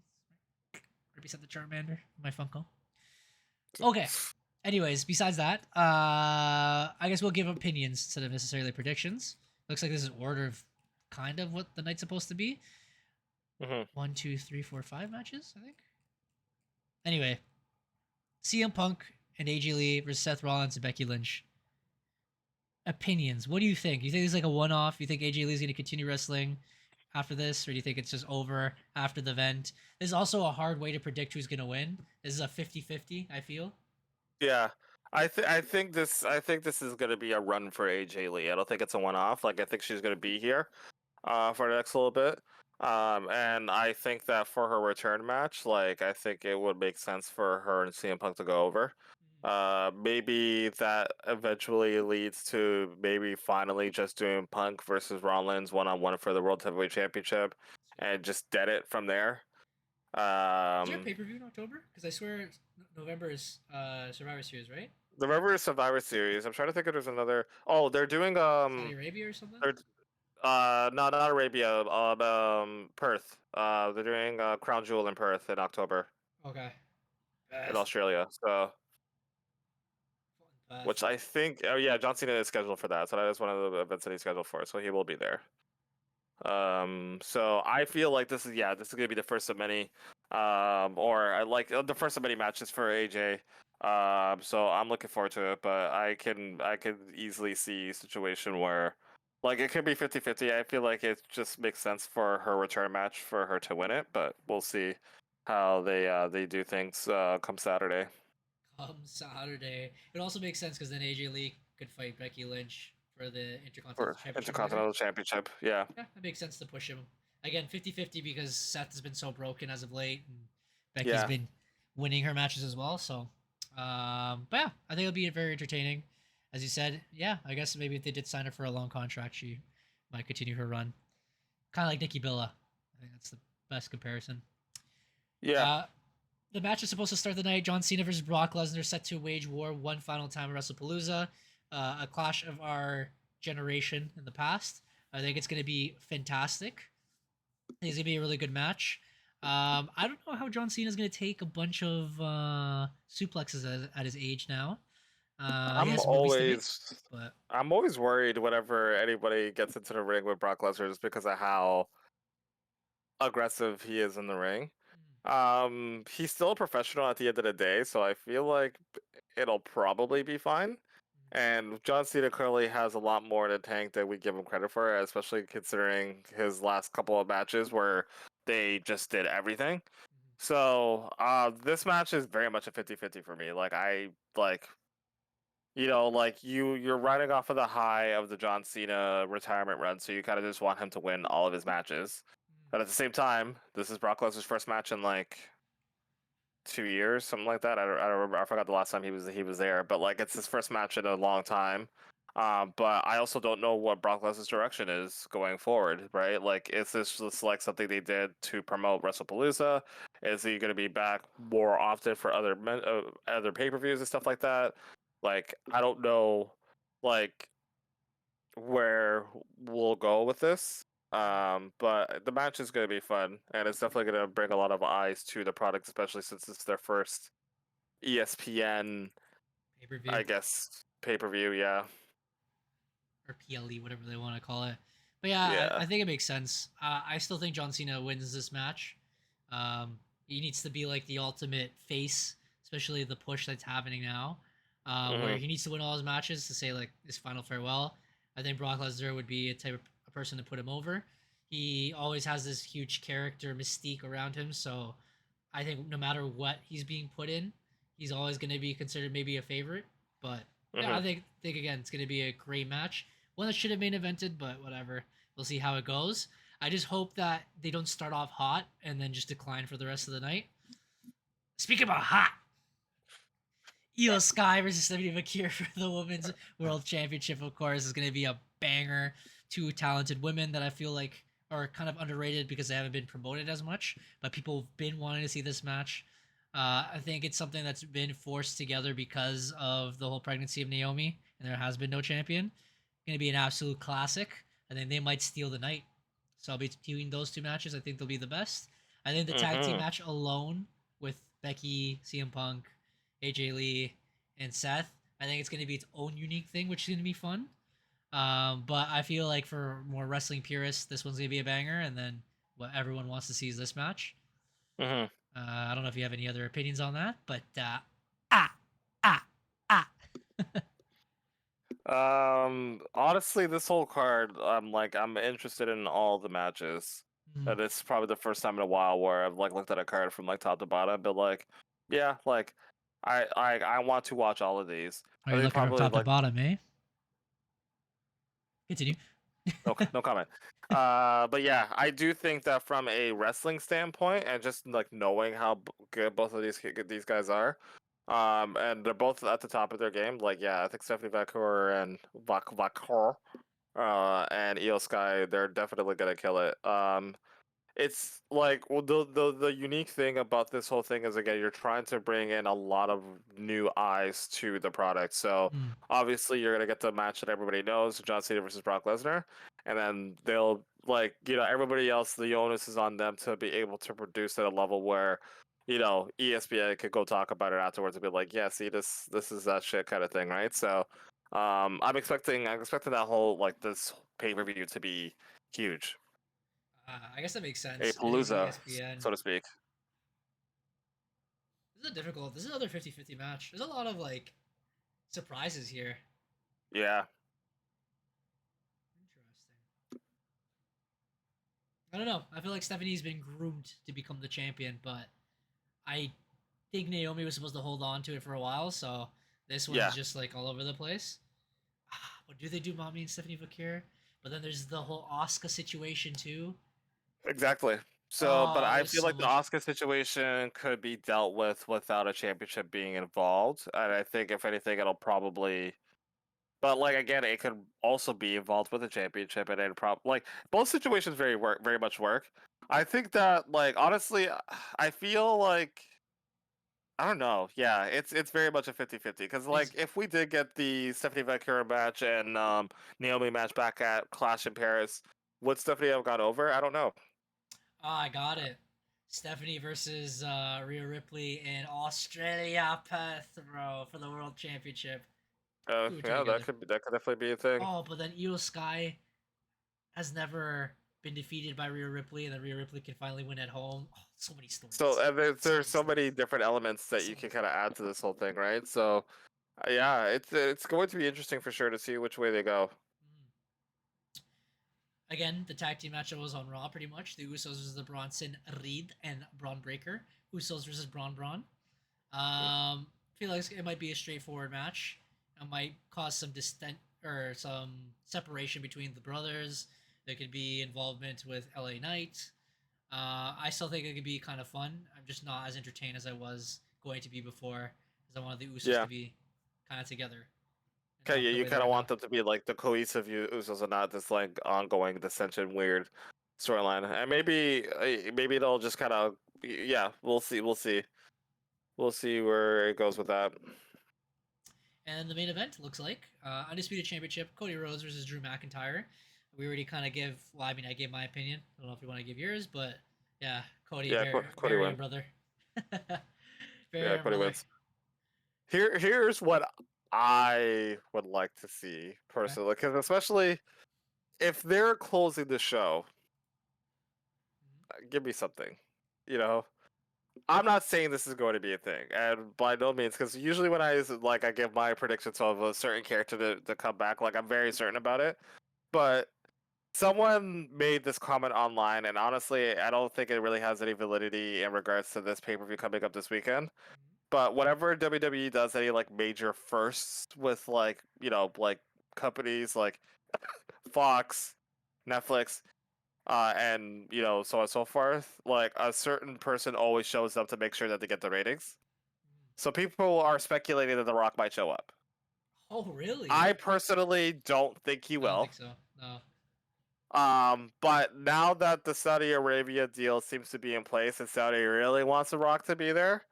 Represent the Charmander, my Funko. Okay. Anyways, besides that, I guess we'll give opinions instead of necessarily predictions. Looks like this is order of kind of what the night's supposed to be. 1, 2, 3, 4, 5 matches, I think. Anyway, CM Punk and AJ Lee versus Seth Rollins and Becky Lynch. Opinions. What do you think? You think this is like a one-off? You think AJ Lee's going to continue wrestling after this, or do you think it's just over after the event? This is also a hard way to predict who's going to win. This is a 50-50, I feel. Yeah. I think this is going to be a run for AJ Lee. I don't think it's a one-off. Like, I think she's going to be here for the next little bit. And I think that for her return match, like, I think it would make sense for her and CM Punk to go over. Maybe that eventually leads to maybe finally just doing Punk versus Rollins one-on-one for the World Heavyweight Championship and just dead it from there. Is there a pay-per-view in October? Because I swear November is Survivor Series, right? November is Survivor Series. I'm trying to think if there's another. Oh, they're doing Saudi Arabia or something? No, not Arabia. Perth. They're doing Crown Jewel in Perth in October. Okay. In Australia, so. Which I think, oh yeah, John Cena is scheduled for that. So that is one of the events that he's scheduled for. So he will be there. So I feel like this is gonna be the first of many, or I like the first of many matches for AJ. So I'm looking forward to it, but I can easily see a situation where, like, it could be 50-50. I feel like it just makes sense for her return match for her to win it, but we'll see how they do things come Saturday. It also makes sense because then AJ Lee could fight Becky Lynch for the Intercontinental Championship. Yeah, that makes sense to push him. Again, 50-50 because Seth has been so broken as of late, and Becky's been winning her matches as well. So, but yeah, I think it'll be very entertaining. As you said, yeah, I guess maybe if they did sign her for a long contract, she might continue her run. Kind of like Nikki Bella. I think that's the best comparison. Yeah. The match is supposed to start the night. John Cena versus Brock Lesnar set to wage war one final time at WrestlePalooza. A clash of our generation in the past. I think it's going to be fantastic. I think it's going to be a really good match. I don't know how John Cena is going to take a bunch of suplexes at his age now. I'm always worried whenever anybody gets into the ring with Brock Lesnar just because of how aggressive he is in the ring. He's still a professional at the end of the day, so I feel like it'll probably be fine. And John Cena clearly has a lot more in the tank than we give him credit for, especially considering his last couple of matches where they just did everything. So, this match is very much a 50-50 for me. Like, you're riding off of the high of the John Cena retirement run, so you kind of just want him to win all of his matches. But at the same time, this is Brock Lesnar's first match in like 2 years, something like that. I don't remember. I forgot the last time he was there, but like it's his first match in a long time. But I also don't know what Brock Lesnar's direction is going forward, right? Like, is this just like something they did to promote WrestlePalooza? Is he going to be back more often for other pay-per-views and stuff like that? Like, I don't know, like, where we'll go with this. But the match is going to be fun, and it's definitely going to bring a lot of eyes to the product, especially since it's their first ESPN pay-per-view. I guess pay-per-view, yeah. Or PLE, whatever they want to call it. But yeah. I think it makes sense. I still think John Cena wins this match. He needs to be like the ultimate face, especially the push that's happening now, where he needs to win all his matches to say like his final farewell. I think Brock Lesnar would be a person to put him over. He always has this huge character mystique around him, so I think no matter what he's being put in, he's always going to be considered maybe a favorite. But yeah, I think again it's going to be a great match. One that should have main evented, but whatever. We'll see how it goes. I just hope that they don't start off hot and then just decline for the rest of the night. Speaking about hot, Io Sky versus Stephanie McKeer for the Women's World Championship, of course, is going to be a banger. Two talented women that I feel like are kind of underrated because they haven't been promoted as much, but people have been wanting to see this match. I think it's something that's been forced together because of the whole pregnancy of Naomi, and there has been no champion. Going to be an absolute classic. I think they might steal the night. So I'll be between those two matches. I think they'll be the best. I think the tag team match alone with Becky, CM Punk, AJ Lee, and Seth, I think it's going to be its own unique thing, which is going to be fun. But I feel like for more wrestling purists, this one's going to be a banger. And then what everyone wants to see is this match. I don't know if you have any other opinions on that, but ah, ah, ah. Honestly, this whole card, I'm interested in all the matches. Mm. It's probably the first time in a while where I've like looked at a card from like top to bottom, but like, yeah, like I want to watch all of these. Are I you think looking from probably top to like bottom, eh? Continue. no comment. But yeah, I do think that from a wrestling standpoint and just like knowing how good both of these guys are, and they're both at the top of their game. Like, yeah, I think Stephanie Vacour and Vacour, and Io Sky, they're definitely gonna kill it. It's like, well, the unique thing about this whole thing is, again, you're trying to bring in a lot of new eyes to the product. So Mm. obviously you're gonna get the match that everybody knows, John Cena versus Brock Lesnar, and then they'll like, everybody else, the onus is on them to be able to produce at a level where, ESPN could go talk about it afterwards and be like, yeah, see, this is that shit kind of thing, right? So I'm expecting that whole, like, this pay-per-view to be huge. I guess that makes A sense. It is palooza, ESPN. so to speak. This is another 50-50 match. There's a lot of like surprises here. Yeah. Interesting. I don't know. I feel like Stephanie's been groomed to become the champion, but I think Naomi was supposed to hold on to it for a while, so this one's Yeah. just like all over the place. But do they do Mommy and Stephanie Vakir? But then there's the whole Asuka situation too. Exactly. So, but Oh, I there's feel so like the much. Oscar situation could be dealt with without a championship being involved. And I think if anything, it'll probably. But like again, it could also be involved with a championship, and it like both situations very much work. I think that, like, honestly, I feel like I don't know. Yeah, it's very much a 50-50 because, like, Is if we did get the Stephanie Vakura match and Naomi match back at Clash in Paris, would Stephanie have got over? I don't know. I got it. Stephanie versus Rhea Ripley in Australia, Perth, bro, for the World Championship. Do it two Yeah, together. that could definitely be a thing. Oh, but then Io Sky has never been defeated by Rhea Ripley, and then Rhea Ripley can finally win at home. Oh, so many stories. So and So there's many so many stories. different elements that So you many can kind of stories. add to this whole thing, right? So yeah, it's going to be interesting for sure to see which way they go. Mm. Again, the tag team matchup was on Raw pretty much. The Usos versus the Bronson Reed and Braun Breaker. Usos versus Braun. Feel like it might be a straightforward match. It might cause some distent or some separation between the brothers. There could be involvement with LA Knight. I still think it could be kind of fun. I'm just not as entertained as I was going to be before, because I wanted the Usos to Yeah. be kind of togetger, and Okay, not yeah, the you way they kind are of now. want them to be like the cohesive Usos and not this like ongoing dissension weird storyline. And maybe it'll just kind of, yeah, we'll see where it goes with that. And the main event looks like Undisputed Championship, Cody Rhodes versus Drew McIntyre. We already kind of give, well, I mean, I gave my opinion. I don't know if you want to give yours, but yeah, Cody, Yeah, Cody bury your win. brother. Bury Yeah, your Cody brother. wins. Here's what I would like to see Okay. personally, because especially if they're closing the show, give me something. You know, I'm not saying this is going to be a thing, and by no means, because usually when I give my predictions of a certain character to come back, like I'm very certain about it. But someone made this comment online, and honestly, I don't think it really has any validity in regards to this pay per view coming up this weekend. But whenever WWE does any like major firsts with like companies like Fox, Netflix, and so on and so forth. Like a certain person always shows up to make sure that they get the ratings. So people are speculating that The Rock might show up. Oh, really? I personally don't think he I don't will. think so. No. But now that the Saudi Arabia deal seems to be in place and Saudi really wants The Rock to be there,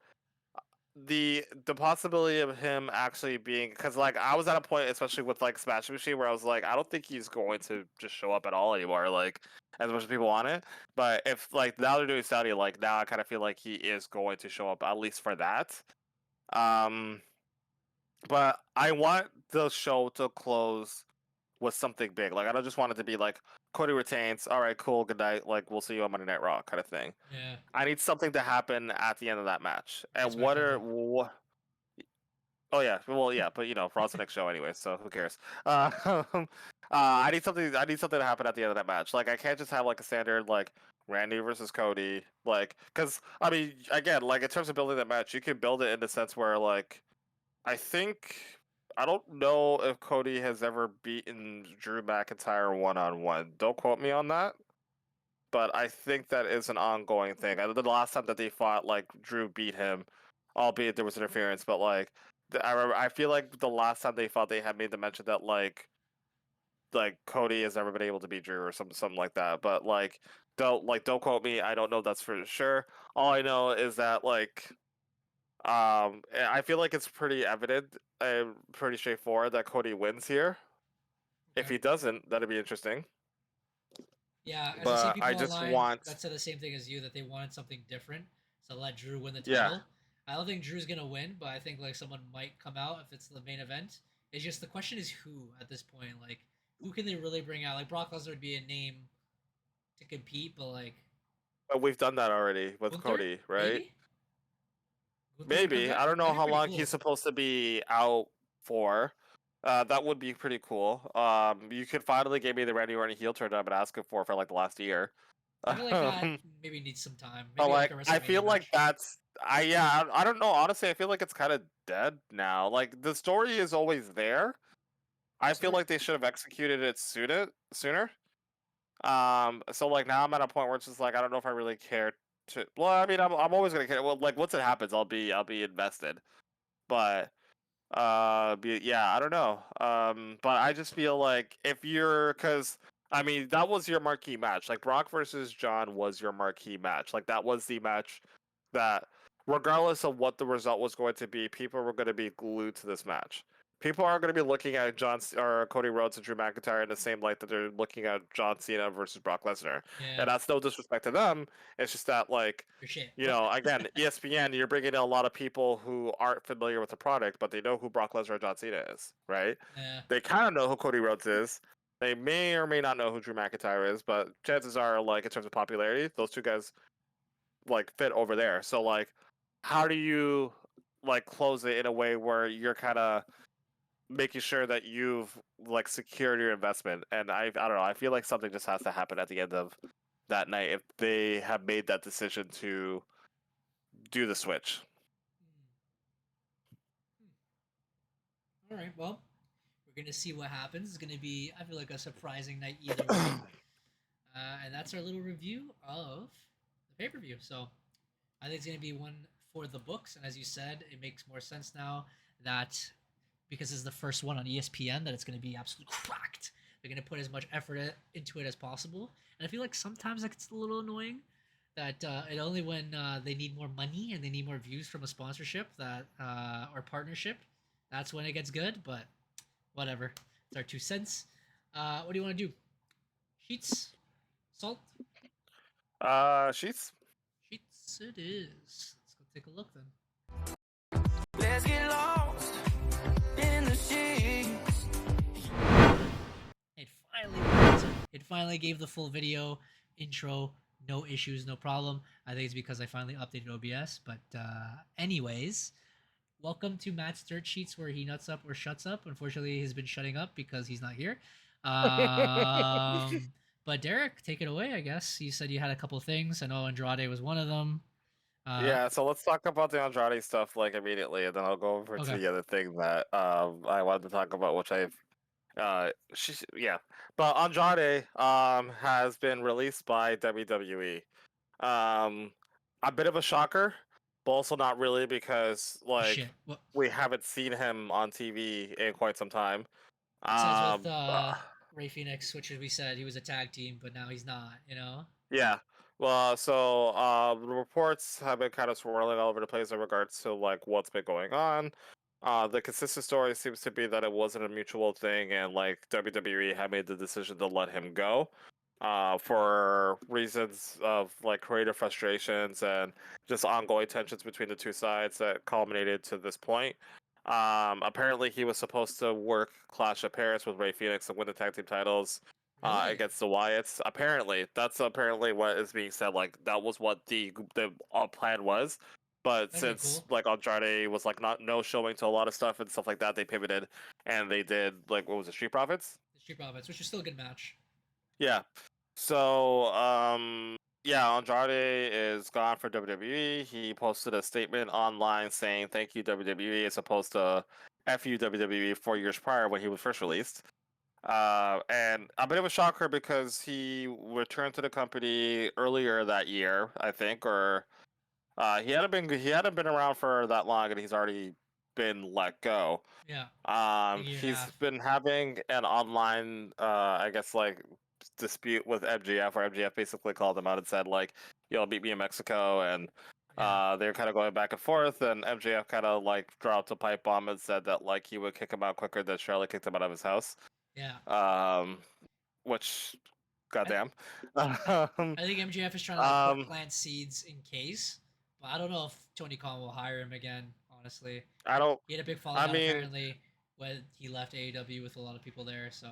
the possibility of him actually being, because like I was at a point, especially with like Smash Machine, where I was like, I don't think he's going to just show up at all anymore, like as much as people want it. But if like now they're doing Saudi, like now I kind of feel like he is going to show up at least for that. Um, but I want the show to close with something big. Like I don't just want it to be like Cody retains. All right, cool, good night. Like we'll see you on Monday Night Raw, kind of thing. Yeah. I need something to happen at the end of that match. And That's my what are feeling. what? Oh yeah, well yeah, but Raw's the next show anyway, so who cares? I need something. I need something to happen at the end of that match. Like I can't just have like a standard like Randy versus Cody, like because I mean again, like in terms of building that match, you can build it in the sense where like I think I don't know if Cody has ever beaten Drew McIntyre one-on-one. Don't quote me on that, but I think that is an ongoing thing. The last time that they fought, like Drew beat him, albeit there was interference, but like I remember, I feel like the last time they fought, they had made the mention that like Cody has never been able to beat Drew or something like that. But don't quote me. I don't know that's for sure. All I know is that I feel like it's pretty evident and pretty straightforward that Cody wins here. If Okay. he doesn't, that'd be interesting. Yeah, as I see But I people just online want, that said the same thing as you, that they wanted something different, so let Drew win the yeah. title. I don't think Drew's gonna win, but I think like someone might come out if it's the main event. It's just the question is who at this point. Like, who can they really bring out? Like Brock Lesnar would be a name to compete, but like But we've done that already with Gunther, Cody, right? maybe Gunther could come Maybe. back. I don't know That'd be how pretty long cool. he's supposed to be out for. That would be pretty cool. You could finally give me the Randy Orton heel turn I've been asking for like the last year. I feel like that maybe needs some time. But Maybe like like, a I WrestleMania feel like match. that's I don't know. Honestly, I feel like it's kind of dead now. Like the story is always there. I feel Sorry. like they should have executed it sooner. So like now I'm at a point where it's just like I don't know if I really care to. Well, I mean, I'm always gonna care. Well, like once it happens, I'll be invested. But yeah, I don't know. But I just feel like if you're, because I mean that was your marquee match. Like Brock versus John was your marquee match. Like that was the match that, regardless of what the result was going to be, people were going to be glued to this match. People aren't going to be looking at or Cody Rhodes and Drew McIntyre in the same light that they're looking at John Cena versus Brock Lesnar. Yeah, And that's no disrespect to them. It's just that like, for shit. again, ESPN, you're bringing in a lot of people who aren't familiar with the product, but they know who Brock Lesnar and John Cena is, right? Yeah. They kind of know who Cody Rhodes is. They may or may not know who Drew McIntyre is, but chances are, like in terms of popularity, those two guys like fit over there. So like, how do you like close it in a way where you're kind of making sure that you've like secured your investment? And I don't know. I feel like something just has to happen at the end of that night if they have made that decision to do the switch. All right. Well, we're gonna see what happens. It's gonna be, I feel like, a surprising night either way. And that's our little review of the pay per view. So I think it's gonna be one for the books. And as you said, it makes more sense now that because it's the first one on ESPN that it's gonna be absolutely cracked. They're gonna put as much effort into it as possible. And I feel like sometimes like it's a little annoying that it only when they need more money and they need more views from a sponsorship that or partnership, that's when it gets good. But whatever, it's our 2 cents. What do you want to do? Sheets, salt, Sheets. sheets. It is. Let's go take a look then. Let's get lost in the sheets. It finally gave the full video intro. No issues, no problem. I think it's because I finally updated OBS. But anyways, welcome to Matt's dirt sheets where he nuts up or shuts up. Unfortunately, he's been shutting up because he's not here. But Derek, take it away. I guess you said you had a couple things. I know Andrade was one of them. Yeah, so let's talk about the Andrade stuff like immediately, and then I'll go over to Okay. the other thing that I wanted to talk about, which I've But Andrade has been released by WWE. Um, a bit of a shocker, but also not really because Shit. What? we haven't seen him on TV in quite some time. Besides with Um, uh, Ray Phoenix, which we said he was a tag team, but now he's not. You know. yeah. Well, so the reports have been kind of swirling all over the place in regards to like what's been going on. The consistent story seems to be that it wasn't a mutual thing, and like WWE had made the decision to let him go, for reasons of like creative frustrations and just ongoing tensions between the two sides that culminated to this point. Apparently, he was supposed to work Clash of Paris with Ray Phoenix and win the tag team titles Really? against the Wyatts. Apparently, that's apparently what is being said. Like that was what the plan was. But That'd be since cool. like Andrade was like not no showing to a lot of stuff and stuff like that, they pivoted and they did like what was it, Street Profits? The Street Profits, which is still a good match. Yeah. So yeah, Andrade is gone for WWE. He posted a statement online saying thank you WWE as opposed to F you WWE 4 years prior when he was first released. And a bit of a shocker because he returned to the company earlier that year, I think, or he hadn't been around for that long, and he's already been let go. Yeah. A year and a He's half. been having an online, I guess, like dispute with MGF, where MGF basically called him out and said like, "You'll beat me in Mexico," and they're kind of going back and forth, and MJF kind of like dropped a pipe bomb and said that like he would kick him out quicker than Charlotte kicked him out of his house. Yeah. Which, goddamn. I think MGF is trying to like, plant seeds in case, but I don't know if Tony Khan will hire him again. Honestly, I don't. he had a big fallout I mean, apparently when he left AEW with a lot of people there. So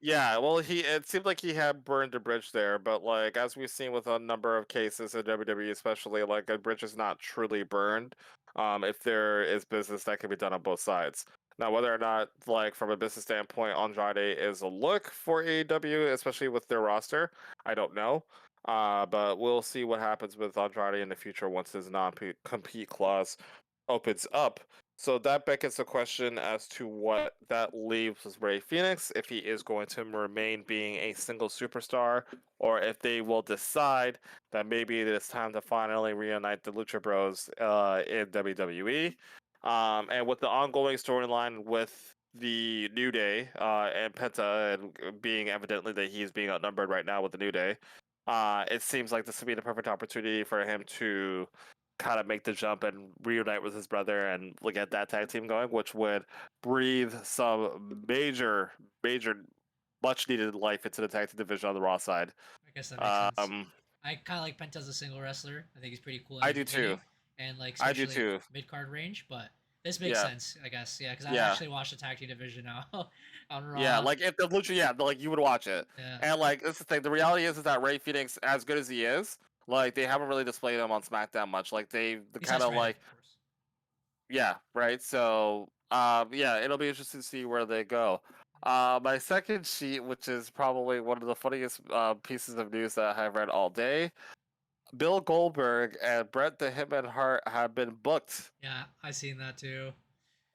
yeah, well, it seemed like he had burned a bridge there, but like as we've seen with a number of cases in WWE, especially, like a bridge is not truly burned. If there is business that can be done on both sides. Now, whether or not, like from a business standpoint, Andrade is a look for AEW, especially with their roster, I don't know. But we'll see what happens with Andrade in the future once his non-compete clause opens up. So that beckons the question as to what that leaves with Ray Phoenix, if he is going to remain being a single superstar, or if they will decide that maybe it is time to finally reunite the Lucha Bros in WWE. And with the ongoing storyline with the New Day and Penta, and being evidently that he's being outnumbered right now with the New Day, it seems like this would be the perfect opportunity for him to kind of make the jump and reunite with his brother and get that tag team going, which would breathe some major, much needed life into the tag team division on the Raw side. I guess that makes sense. I kind of like Penta as a single wrestler. I think he's pretty cool. I do too. And like I do especially too. mid card range, but this makes sense, I guess. Yeah, because I actually watched the tag team division now on Raw. Yeah, like if the Lucha, like you would watch it. Yeah. And like that's the thing. The reality is that Ray Phoenix, as good as he is, like they haven't really displayed him on SmackDown much. Like they kind of like, yeah, right. So yeah, it'll be interesting to see where they go. My second sheet, which is probably one of the funniest pieces of news that I've read all day. Bill Goldberg and Bret the Hitman Hart have been booked. Yeah, I seen that too.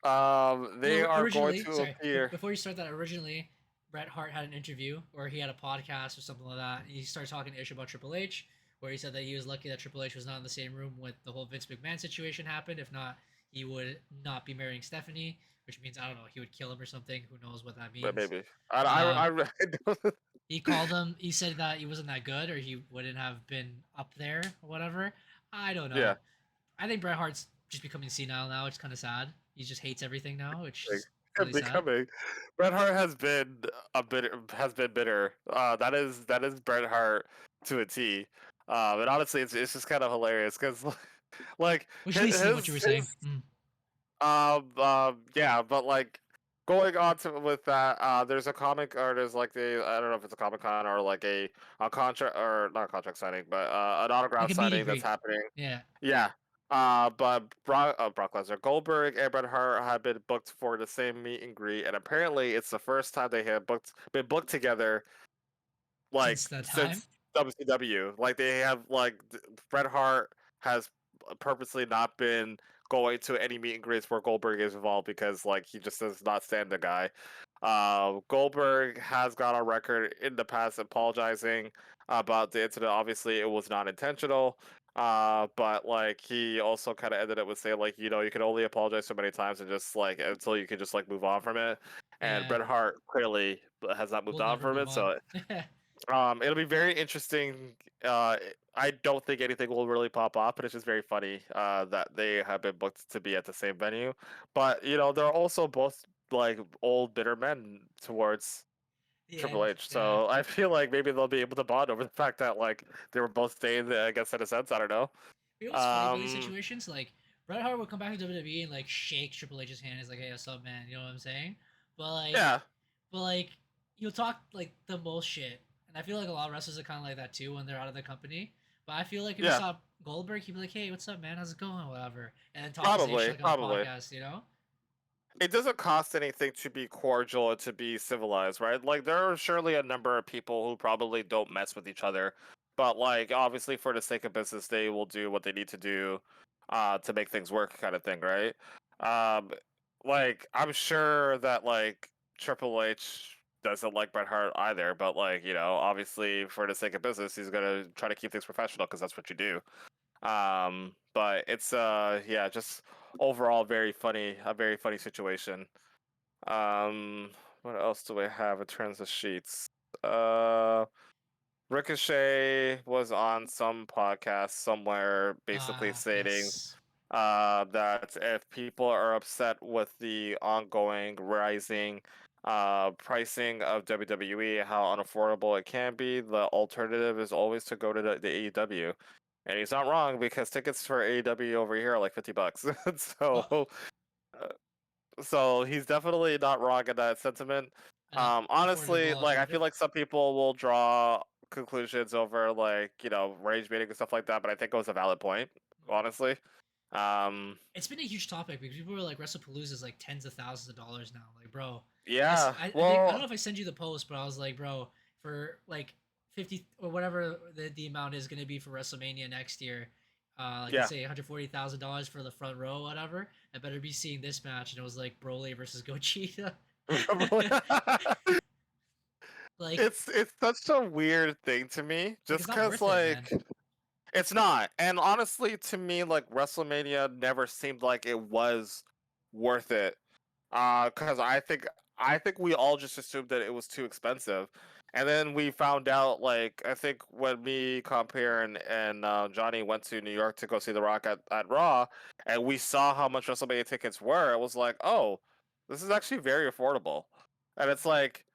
They are going to appear. Before you start that, originally Bret Hart had an interview or he had a podcast or something like that. He started talking to Ish about Triple H, where he said that he was lucky that Triple H was not in the same room when the whole Vince McMahon situation happened. If not, he would not be marrying Stephanie, which means I don't know, he would kill him or something. Who knows what that means? But maybe I he called him. He said that he wasn't that good, or he wouldn't have been up there, or whatever. I don't know. Yeah. I think Bret Hart's just becoming senile now. It's kind of sad. He just hates everything now, which is really becoming. Bret Hart has been bitter. That is Bret Hart to a T. And honestly, it's just kind of hilarious because, like, which leads to what you were saying. Yeah, but like going on to with that, there's a comic or there's like I don't know if it's a Comic-Con or like a contract or not a contract signing, but an autograph like signing that's happening. Yeah. Yeah. But Brock Lesnar, Goldberg, and Bret Hart have been booked for the same meet and greet, and apparently it's the first time they have been booked together, like since WCW. Like they have like Bret Hart has purposely not been going to any meet and greets where Goldberg is involved because like he just does not stand the guy. Goldberg has gone on record in the past apologizing about the incident. Obviously, it was not intentional. But like he also kind of ended it with saying like, you can only apologize so many times and just like until you can just like move on from it. And Yeah. Bret Hart clearly has not moved We'll on never from move it. So it'll be very interesting. I don't think anything will really pop up, but it's just very funny that they have been booked to be at the same venue. But they're also both like old bitter men towards Triple H. So I feel like maybe they'll be able to bond over the fact that like they were both staying against in a sense. I don't know. You know what's funny about these situations? Like Bret Hart would come back to WWE and like shake Triple H's hand. He's like, "Hey, what's up, man?" You know what I'm saying? But like, Yeah. but like, you'll talk like the most shit, and I feel like a lot of wrestlers are kind of like that too when they're out of the company. But I feel like if you saw Goldberg, he'd be like, "Hey, what's up, man? How's it going? Whatever," and then talk the same shit like on the podcast, you know? It doesn't cost anything to be cordial and to be civilized, right? Like there are surely a number of people who probably don't mess with each other, but like obviously for the sake of business, they will do what they need to do to make things work, kind of thing, right? Um, like I'm sure that like Triple H doesn't like Bret Hart either, but like obviously for the sake of business, he's gonna try to keep things professional because that's what you do. But it's yeah, just overall a very funny situation. What else do we have in terms of sheets? Ricochet was on some podcast somewhere basically stating that if people are upset with the ongoing rising pricing of WWE, how unaffordable it can be, the alternative is always to go to the AEW. And he's not wrong because tickets for AEW over here are like $50. So he's definitely not wrong in that sentiment. Honestly, like I feel like some people will draw conclusions over like, rage baiting and stuff like that, but I think it was a valid point, honestly. It's been a huge topic because people were like WrestlePalooza is like tens of thousands of dollars now. Like, bro. Yeah. I think, I don't know if I send you the post, but I was like, bro, for like 50 or whatever the amount is going to be for WrestleMania next year, let's say $140,000 for the front row, whatever. I better be seeing this match, and it was like Broly versus Gogeta. Like it's such a weird thing to me, just because like it's not. And honestly, to me, like WrestleMania never seemed like it was worth it. Because I think we all just assumed that it was too expensive. And then we found out, like, I think when me, Compare, and Johnny went to New York to go see The Rock at Raw, and we saw how much WrestleMania tickets were, it was like, oh, this is actually very affordable. And it's like,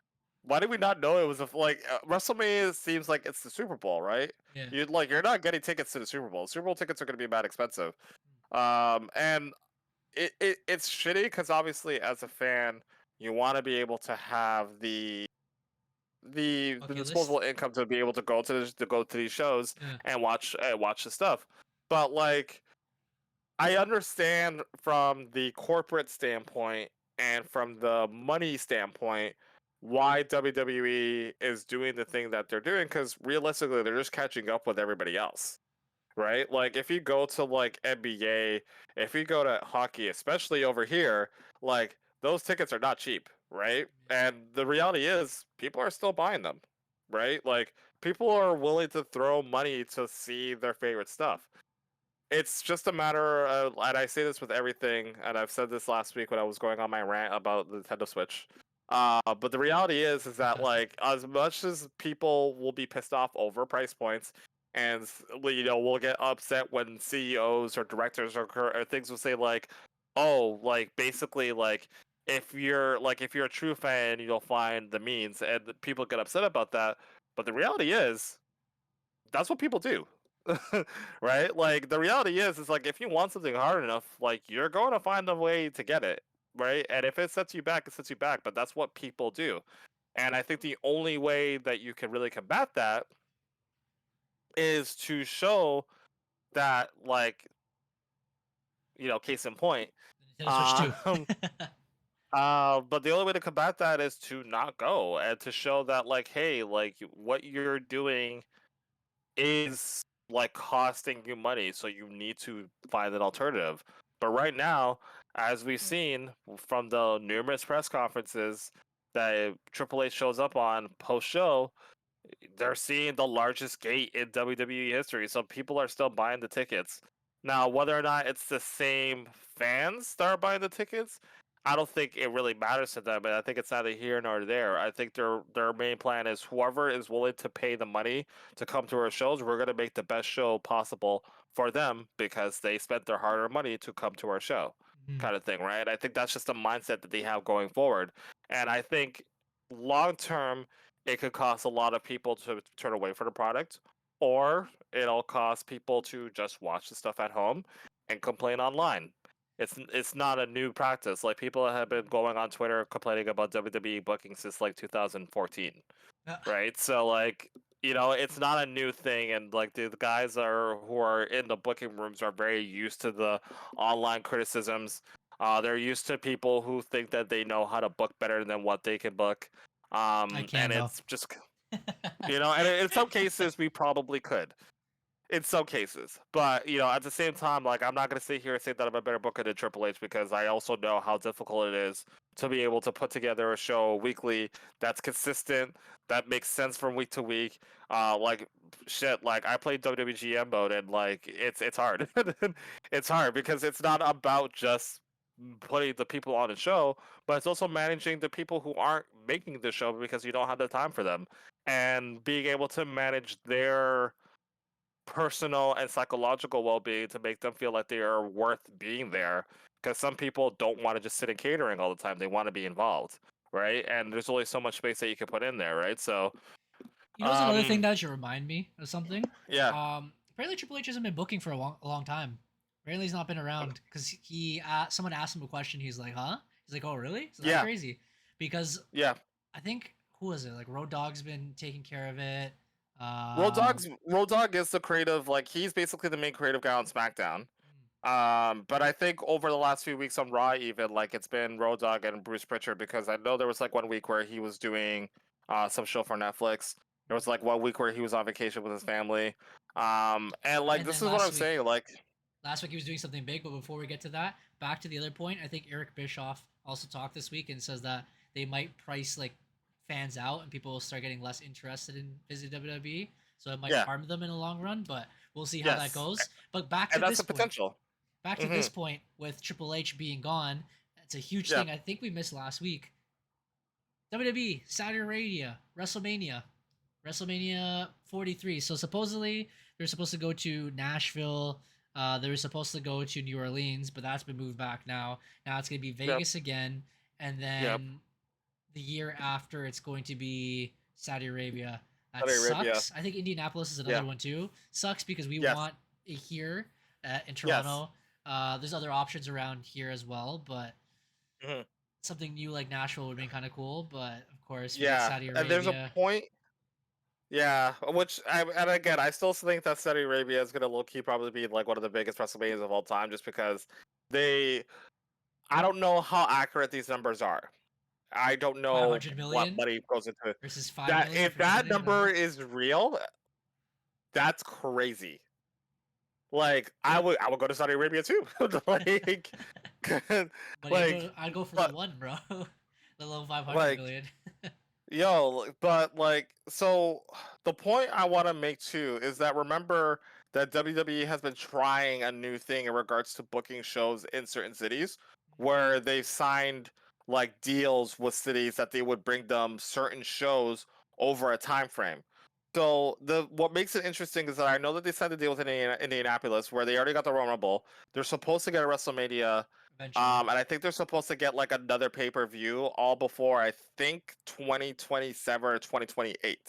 why did we not know it was WrestleMania seems like it's the Super Bowl, right? Yeah. You're not getting tickets to the Super Bowl. Super Bowl tickets are going to be mad expensive. And it's shitty because obviously as a fan, you want to be able to have the disposable income to be able to go to these shows and watch the stuff. But like, I understand from the corporate standpoint and from the money standpoint why WWE is doing the thing that they're doing, because realistically they're just catching up with everybody else, right? Like if you go to like NBA, if you go to hockey, especially over here, like those tickets are not cheap, right? And the reality is people are still buying them, right? Like people are willing to throw money to see their favorite stuff. It's just a matter of, and I say this with everything, and I've said this last week when I was going on my rant about the Nintendo Switch. But the reality is that like as much as people will be pissed off over price points, and we'll get upset when CEOs or directors or things will say like, oh, like basically like if you're a true fan, you'll find the means, and people get upset about that. But the reality is, that's what people do. Right? Like the reality is like if you want something hard enough, like you're going to find a way to get it, right? And if it sets you back, it sets you back, but that's what people do. And I think the only way that you can really combat that is to show that, like, case in point. But the only way to combat that is to not go and to show that, like, hey, like what you're doing is like costing you money, so you need to find an alternative. But right now, as we've seen from the numerous press conferences that Triple H shows up on post show, they're seeing the largest gate in WWE history. So people are still buying the tickets. Now, whether or not it's the same fans that are buying the tickets, I don't think it really matters to them. And I think it's neither here nor there. I think their main plan is whoever is willing to pay the money to come to our shows, we're gonna make the best show possible for them because they spent their hard-earned money to come to our show, Mhm. kind of thing, right? I think that's just the mindset that they have going forward. And I think long term, it could cause a lot of people to turn away from the product, or it'll cause people to just watch the stuff at home and complain online. It's not a new practice. Like people have been going on Twitter complaining about WWE booking since like 2014, right? So like it's not a new thing, and like the guys who are in the booking rooms are very used to the online criticisms. They're used to people who think that they know how to book better than what they can book. I can And though. it's just and in some cases we probably could. In some cases, but at the same time, like I'm not gonna sit here and say that I'm a better booker than Triple H because I also know how difficult it is to be able to put together a show weekly that's consistent, that makes sense from week to week. Like shit, like I played WWGM mode and like it's hard. It's hard because it's not about just putting the people on the show, but it's also managing the people who aren't making the show because you don't have the time for them, and being able to manage their personal and psychological well-being to make them feel like they are worth being there, because some people don't want to just sit in catering all the time, they want to be involved, right? And there's only so much space that you can put in there, right? So You know, what's another thing that should remind me of something? yeah, Apparently Triple H hasn't been booking for a long time. Apparently he's not been around because someone asked him a question. He's like, "Huh?" He's like, "Oh, really?" So that's yeah, crazy. Because yeah. I think who was it? Like Road Dogg's been taking care of it. Road Dogg is the creative, like he's basically the main creative guy on SmackDown. But I think over the last few weeks on Raw, even like it's been Road Dogg and Bruce Pritchard, because I know there was like one week where he was doing some show for Netflix. There was like one week where he was on vacation with his family. And like And this then is what I'm saying, like last week he was doing something big, but before we get to that, back to the other point, I think Eric Bischoff also talked this week and says that they might price like fans out and people will start getting less interested in visiting WWE. So it might yeah, harm them in the long run, but we'll see how that yes, goes. But back to and that's this the point. potential. Back to this point with Triple H being gone, it's a huge Yeah, thing I think we missed last week. WWE, Saudi Arabia, WrestleMania 43. So supposedly they're supposed to go to Nashville. They were supposed to go to New Orleans, but that's been moved back now. Now it's going to be yep, Vegas again, and yep. then the year after it's going to be Saudi Arabia. That Saudi Arabia. sucks. I think Indianapolis is Yeah, another one too. Sucks because we yes, want it here in yes. Toronto. There's other options around here as well, but Mhm. something new like Nashville would be kind of cool. But of course, we get Yeah, Saudi and there's a Arabia. point. Yeah, and again, I still think that Saudi Arabia is gonna low key probably be like one of the biggest WrestleManias of all time, just because they. I don't know how accurate these numbers are. I don't know 500 what million money goes into it. versus 5 That. million If for that Disney. I don't know. number is real, that's crazy. Like I would go to Saudi Arabia too. Like, But like, I'd go for the but one, bro. The low 500 like, million. yo, but like, so the point I want to make too is that remember that WWE has been trying a new thing in regards to booking shows in certain cities, where they've signed like deals with cities that they would bring them certain shows over a time frame. So what makes it interesting is that I know that they signed a deal with Indianapolis where they already got the Royal Rumble. They're supposed to get a WrestleMania, Eventually. and I think they're supposed to get like another pay-per-view all before I think 2027 or 2028.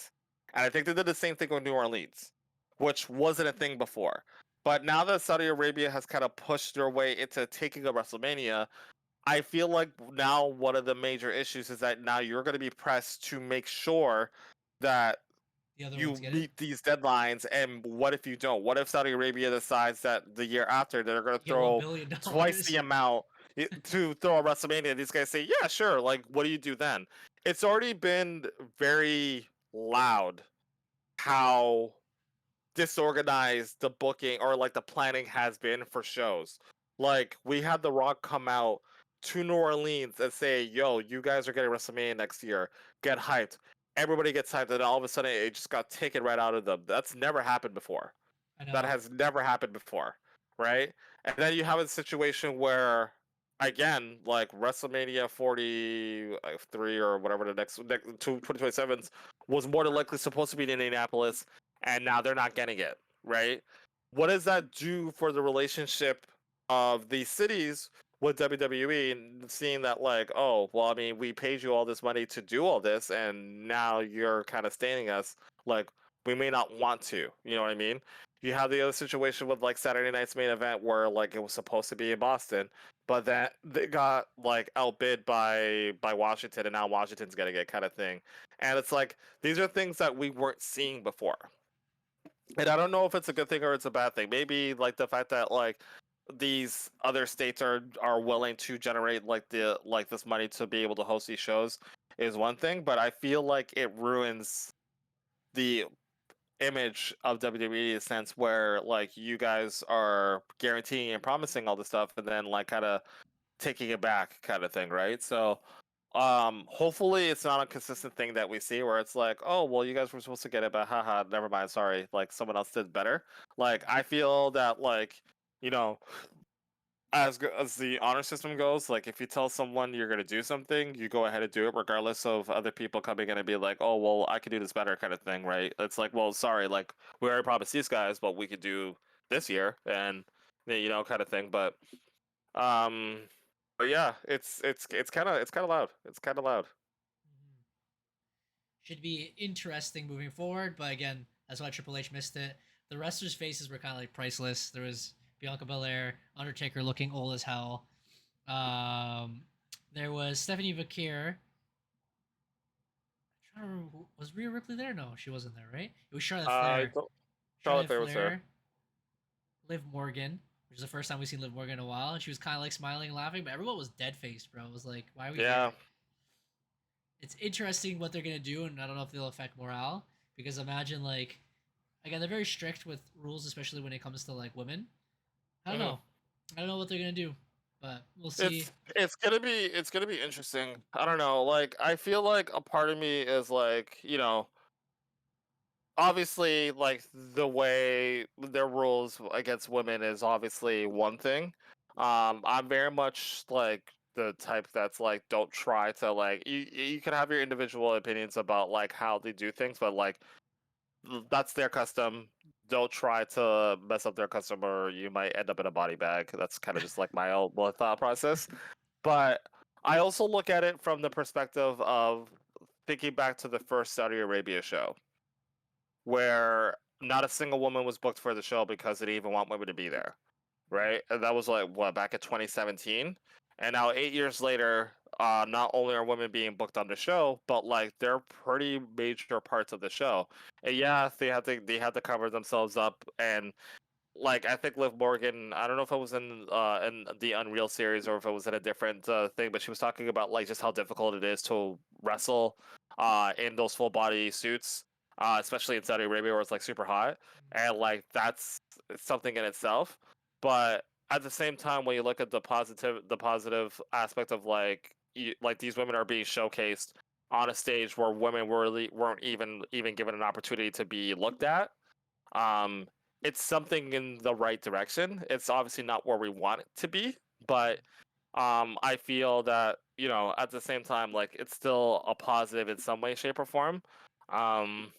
And I think they did the same thing with New Orleans, which wasn't a thing before. But now that Saudi Arabia has kind of pushed their way into taking a WrestleMania, I feel like now one of the major issues is that now you're going to be pressed to make sure that The other you ones get it. meet these deadlines. And what if you don't? What if Saudi Arabia decides that the year after they're going to Get $1 throw billion. twice the amount to throw a WrestleMania? These guys say, yeah, sure. Like, what do you do then? It's already been very loud how disorganized the booking or like the planning has been for shows. Like, we had The Rock come out to New Orleans and say, yo, you guys are getting WrestleMania next year. Get hyped. Everybody gets hyped, and all of a sudden it just got taken right out of them. That's never happened before. I know. That has never happened before, right? And then you have a situation where, again, like WrestleMania 43 or whatever the next 2027's was more than likely supposed to be in Indianapolis, and now they're not getting it, right? What does that do for the relationship of these cities with WWE, and seeing that, like, oh, well, I mean, we paid you all this money to do all this, and now you're kind of staining us. Like, we may not want to, you know what I mean? You have the other situation with like Saturday night's main event where like it was supposed to be in Boston, but that they got like outbid by Washington, and now Washington's getting it, kind of thing. And it's like these are things that we weren't seeing before. And I don't know if it's a good thing or it's a bad thing. Maybe like the fact that like these other states are willing to generate like this money to be able to host these shows is one thing, but I feel like it ruins the image of WWE in a sense where like you guys are guaranteeing and promising all this stuff and then like kind of taking it back, kind of thing, right? So hopefully it's not a consistent thing that we see where it's like, oh well, you guys were supposed to get it, but haha, never mind, sorry, like someone else did better. Like I feel that, like, you know, as the honor system goes, like if you tell someone you're gonna do something, you go ahead and do it, regardless of other people coming in and be like, "Oh, well, I could do this better," kind of thing, right? It's like, well, sorry, like we already promised these guys, but we could do this year, and you know, kind of thing. Um, but yeah, it's kind of loud. It's kind of loud. Mhm. Should be interesting moving forward, but again, that's why Triple H missed it. The wrestlers' faces were kind of like priceless. There was Bianca Belair, Undertaker looking old as hell. Um, there was Stephanie Vakir. I'm trying to remember, was Rhea Ripley there? No, she wasn't there, right? It was Charlotte I Flair. don't. Charlotte Charlotte Flair was there. Flair, Liv Morgan, which is the first time we've seen Liv Morgan in a while, and she was kind of like smiling and laughing, but everyone was dead faced, bro. It was like, why are we Yeah. here? It's interesting what they're gonna do, and I don't know if they'll affect morale because imagine like, again, they're very strict with rules, especially when it comes to like women. I don't Mhm. know. I don't know what they're gonna do, but we'll see. It's gonna be interesting. I don't know. Like I feel like a part of me is like, you know, obviously like the way their rules against women is obviously one thing. I'm very much like the type that's like, don't try to like, you can have your individual opinions about like how they do things, but like that's their custom. Don't try to mess up their custom, or you might end up in a body bag. That's kind of just like my own thought process. But I also look at it from the perspective of thinking back to the first Saudi Arabia show, where not a single woman was booked for the show because they didn't even want women to be there, right? And that was like what, back in 2017, and now 8 years later, not only are women being booked on the show, but like they're pretty major parts of the show. And yeah, they had to cover themselves up, and like I think Liv Morgan, I don't know if it was in the Unreal series or if it was in a different thing, but she was talking about like just how difficult it is to wrestle in those full body suits, especially in Saudi Arabia where it's like super hot, and like that's something in itself. But at the same time, when you look at the positive aspect of like like these women are being showcased on a stage where women weren't even given an opportunity to be looked at. Um, it's something in the right direction. It's obviously not where we want it to be, but I feel that, you know, at the same time, like it's still a positive in some way, shape, or form. Um,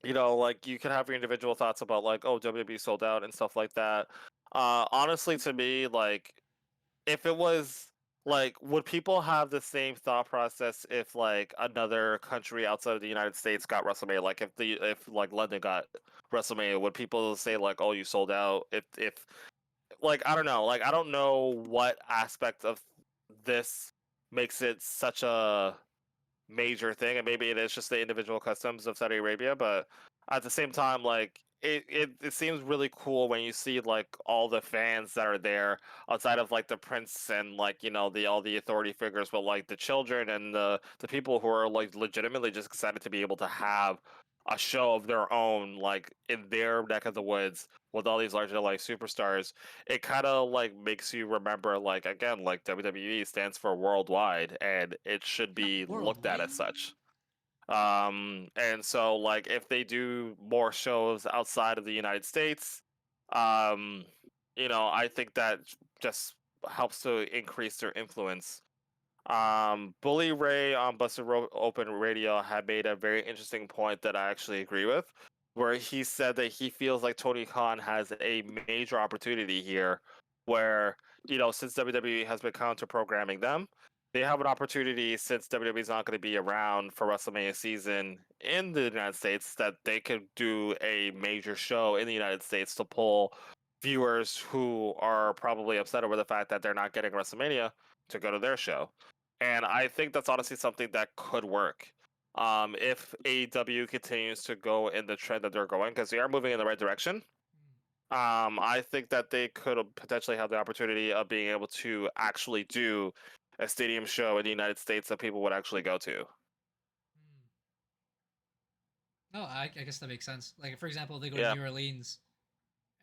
you know, like you could have your individual thoughts about like, oh, WWE sold out and stuff like that. Honestly, to me, like if it was like, would people have the same thought process if like another country outside of the United States got WrestleMania? Like if like London got WrestleMania, would people say like, "Oh, you sold out"? If like I don't know, like I don't know what aspect of this makes it such a major thing, and maybe it is just the individual customs of Saudi Arabia, but at the same time, like it seems really cool when you see like all the fans that are there outside of like the prince and like, you know, the all the authority figures, but like the children and the people who are like legitimately just excited to be able to have a show of their own, like in their neck of the woods with all these larger like superstars, it kind of like makes you remember, like again, like WWE stands for worldwide, and it should be looked at Worldwide? as such. And so like if they do more shows outside of the United States, um, I think that just helps to increase their influence. Bully Ray on Open Radio had made a very interesting point that I actually agree with, where he said that he feels like Tony Khan has a major opportunity here, where since WWE has been counter programming them, they have an opportunity, since WWE is not going to be around for WrestleMania season in the United States, that they could do a major show in the United States to pull viewers who are probably upset over the fact that they're not getting WrestleMania to go to their show. And I think that's honestly something that could work. If AEW continues to go in the trend that they're going, because they are moving in the right direction, I think that they could potentially have the opportunity of being able to actually do a stadium show in the United States that people would actually go to. No, I guess that makes sense. Like, for example, they go Yeah. to New Orleans,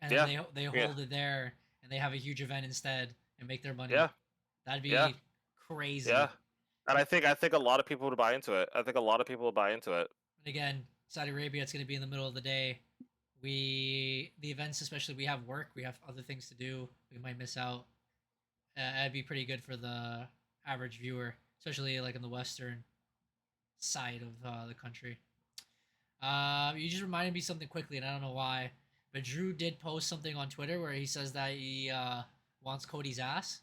and Yeah. then they Yeah. hold it there, and they have a huge event instead and make their money. Yeah. That'd be Yeah. crazy. Yeah. And I think a lot of people would buy into it. I think a lot of people would buy into it. And again, Saudi Arabia, it's going to be in the middle of the day. The events, especially, we have work, we have other things to do. We might miss out. It'd be pretty good for the average viewer, especially like in the western side of the country. You just reminded me something quickly, and I don't know why, but Drew did post something on Twitter where he says that he wants Cody's ass,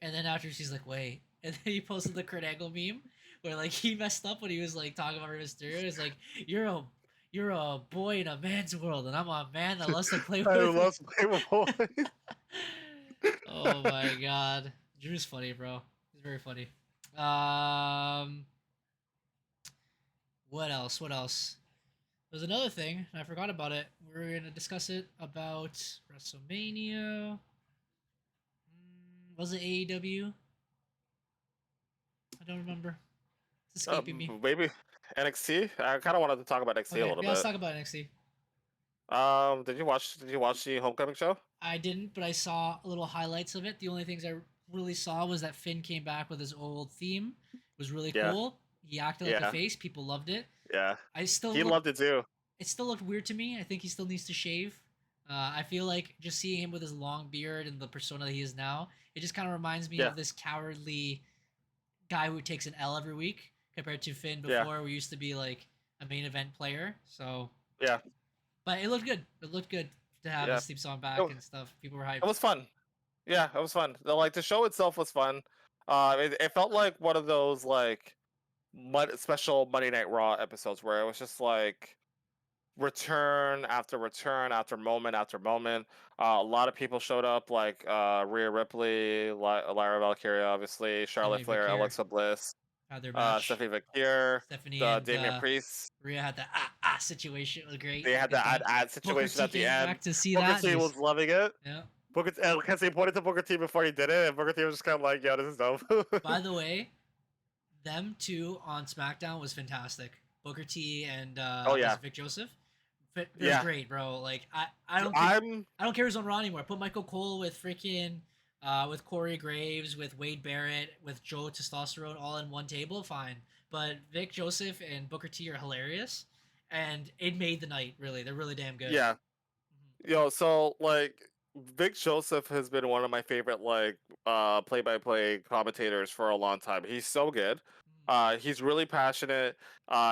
and then after she's like, "Wait," and then he posted the Kurt Angle meme where like he messed up when he was like talking about Rey Mysterio. It's like you're a boy in a man's world, and I'm a man that loves to play with. I love to play with boys. Oh my god, Drew's funny, bro. He's very funny. What else? What else? There's another thing, and I forgot about it. We're gonna discuss it about WrestleMania. Was it AEW? I don't remember. It's escaping me. Maybe NXT. I kind of wanted to talk about NXT a little Let's bit. talk about NXT. Did you watch the Homecoming show? I didn't, but I saw little highlights of it. The only things I really saw was that Finn came back with his old theme. It was really cool. He acted like a face. People loved it. Yeah. He loved it too. It still looked weird to me. I think he still needs to shave. I feel like just seeing him with his long beard and the persona that he is now, it just kind of reminds me of this cowardly guy who takes an L every week compared to Finn before, we used to be like a main event player. So yeah, but it looked good. It looked good to have his theme song back and stuff. People were hyped. It was fun. Yeah, it was fun. The show itself was fun. It felt like one of those like special Monday Night Raw episodes where it was just like return after return after moment after moment. A lot of people showed up, like Rhea Ripley, Lyra Valkyria, obviously, Charlotte Flair, Alexa Bliss, had their match. Stephanie Vakir, Stephanie Damian Priest. Rhea had the situation. It was great. They had the situation at the end. Back to see Booker that. T was loving it. Yeah. Because he pointed to Booker T before he did it, and Booker T was just kind of like, "Yo, this is dope." By the way, them two on SmackDown was fantastic. Booker T and Vic Joseph. They're great, bro. Like I don't care who's on Raw anymore. Put Michael Cole with freaking with Corey Graves, with Wade Barrett, with Joe Testosterone all in one table, fine. But Vic Joseph and Booker T are hilarious, and it made the night. Really, they're really damn good. Yeah. Yo, so like Vic Joseph has been one of my favorite like play-by-play commentators for a long time. He's so good. He's really passionate.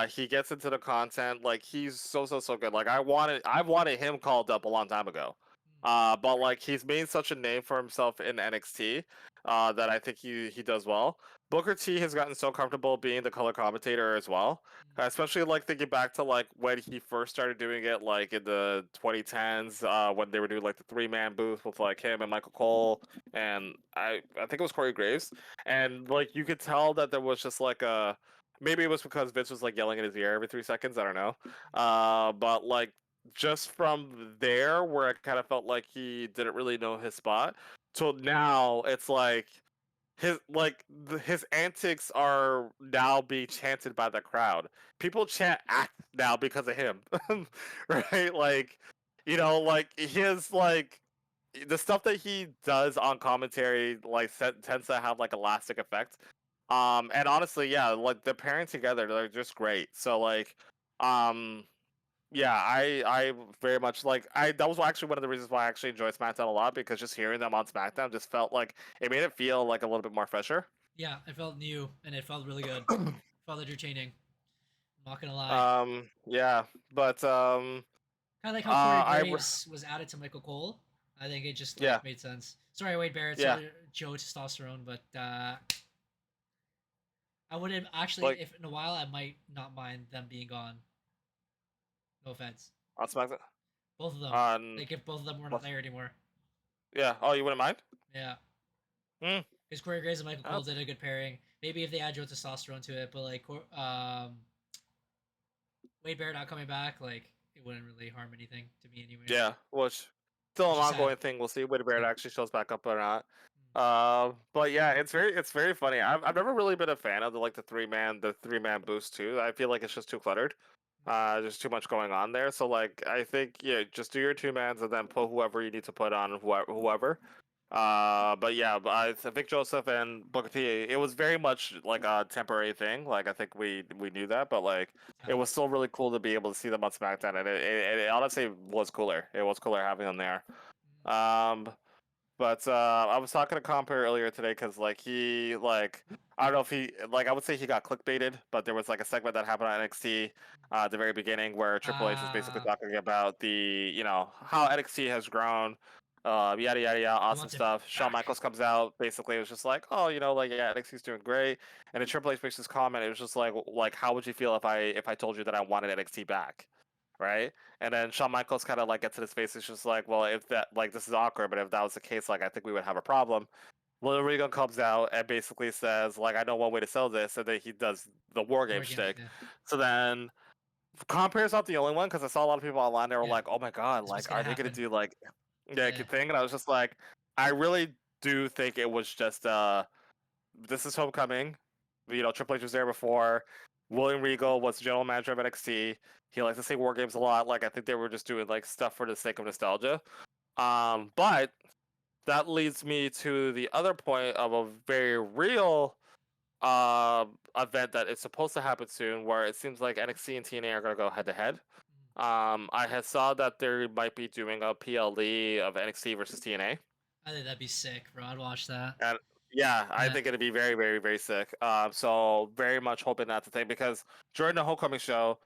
He gets into the content. Like he's so good. Like I wanted him called up a long time ago. But like he's made such a name for himself in NXT that I think he does well. Booker T has gotten so comfortable being the color commentator as well, especially like thinking back to like when he first started doing it, like in the 2010s, when they were doing like the 3-man booth with like him and Michael Cole, and I think it was Corey Graves, and like you could tell that there was just like a, maybe it was because Vince was like yelling in his ear every 3 seconds, I don't know, but like just from there where I kind of felt like he didn't really know his spot, till now it's like his antics are now being chanted by the crowd. People chant act now because of him, right? Like, like his like the stuff that he does on commentary like tends to have like a lasting effect. And honestly, yeah, like the pairing together, they're just great. So like, um, yeah, I very much like that was actually one of the reasons why I actually enjoy SmackDown a lot, because just hearing them on SmackDown just felt like it made it feel like a little bit more fresher. Yeah, it felt new and it felt really good. Felt entertaining. I'm not gonna lie. Yeah, but Kind of like how Corey I Graves was added to Michael Cole. I think it just yeah, made sense. Sorry, Wade Barrett. yeah, Sorry, Joe Testosterone, but I wouldn't actually. like If in a while, I might not mind them being gone. No offense. on SmackDown Both of them. on Like if both of them were not there anymore. yeah. Oh, you wouldn't mind? Yeah. Hmm. Because Corey Graves and Michael Cole did a good pairing. Maybe if they add Joe Testosterone to it, but like Wade Barrett not coming back, like it wouldn't really harm anything to me anyway. Yeah, which still an Which is ongoing sad. thing. We'll see when Barrett actually shows back up or not. Mm. But yeah, it's very funny. I've never really been a fan of the three man boost too. I feel like it's just too cluttered. There's too much going on there. So like I think just do your 2-mans and then put whoever you need to put on whoever. But yeah, but I think Joseph and Booker T, it was very much like a temporary thing. Like I think we knew that, but like it was still really cool to be able to see them on SmackDown, and it honestly was cooler. It was cooler having them there. Um, but I was talking to Compare earlier today because like he like I don't know if he like I would say he got clickbaited, but there was like a segment that happened on NXT at the very beginning where Triple H was basically talking about the how NXT has grown, yada yada yada, awesome stuff. Shawn Michaels comes out, basically it was just like, oh, like yeah, NXT's doing great, and then Triple H makes this comment. It was just like how would you feel if I told you that I wanted NXT back? Right? And then Shawn Michaels kind of like gets in his face. It's just like, well, if that like this is awkward, but if that was the case, like I think we would have a problem. Lil Regan comes out and basically says, like, I know one way to sell this, and then he does the war game shtick. Yeah. So then Compare's not the only one, because I saw a lot of people online. They were like, oh my god, like, are they gonna do like thing? And I was just like, I really do think it was just this is homecoming. Triple H was there before. William Regal was the general manager of NXT. He likes to say war games a lot. Like I think they were just doing like stuff for the sake of nostalgia. But that leads me to the other point of a very real event that is supposed to happen soon, where it seems like NXT and TNA are gonna go head to head. I had saw that they might be doing a PLE of NXT versus TNA. I think that'd be sick, bro. I'd watch that. And yeah, I think it'd be very, very, very sick. So very much hoping that's the thing, because during the homecoming show,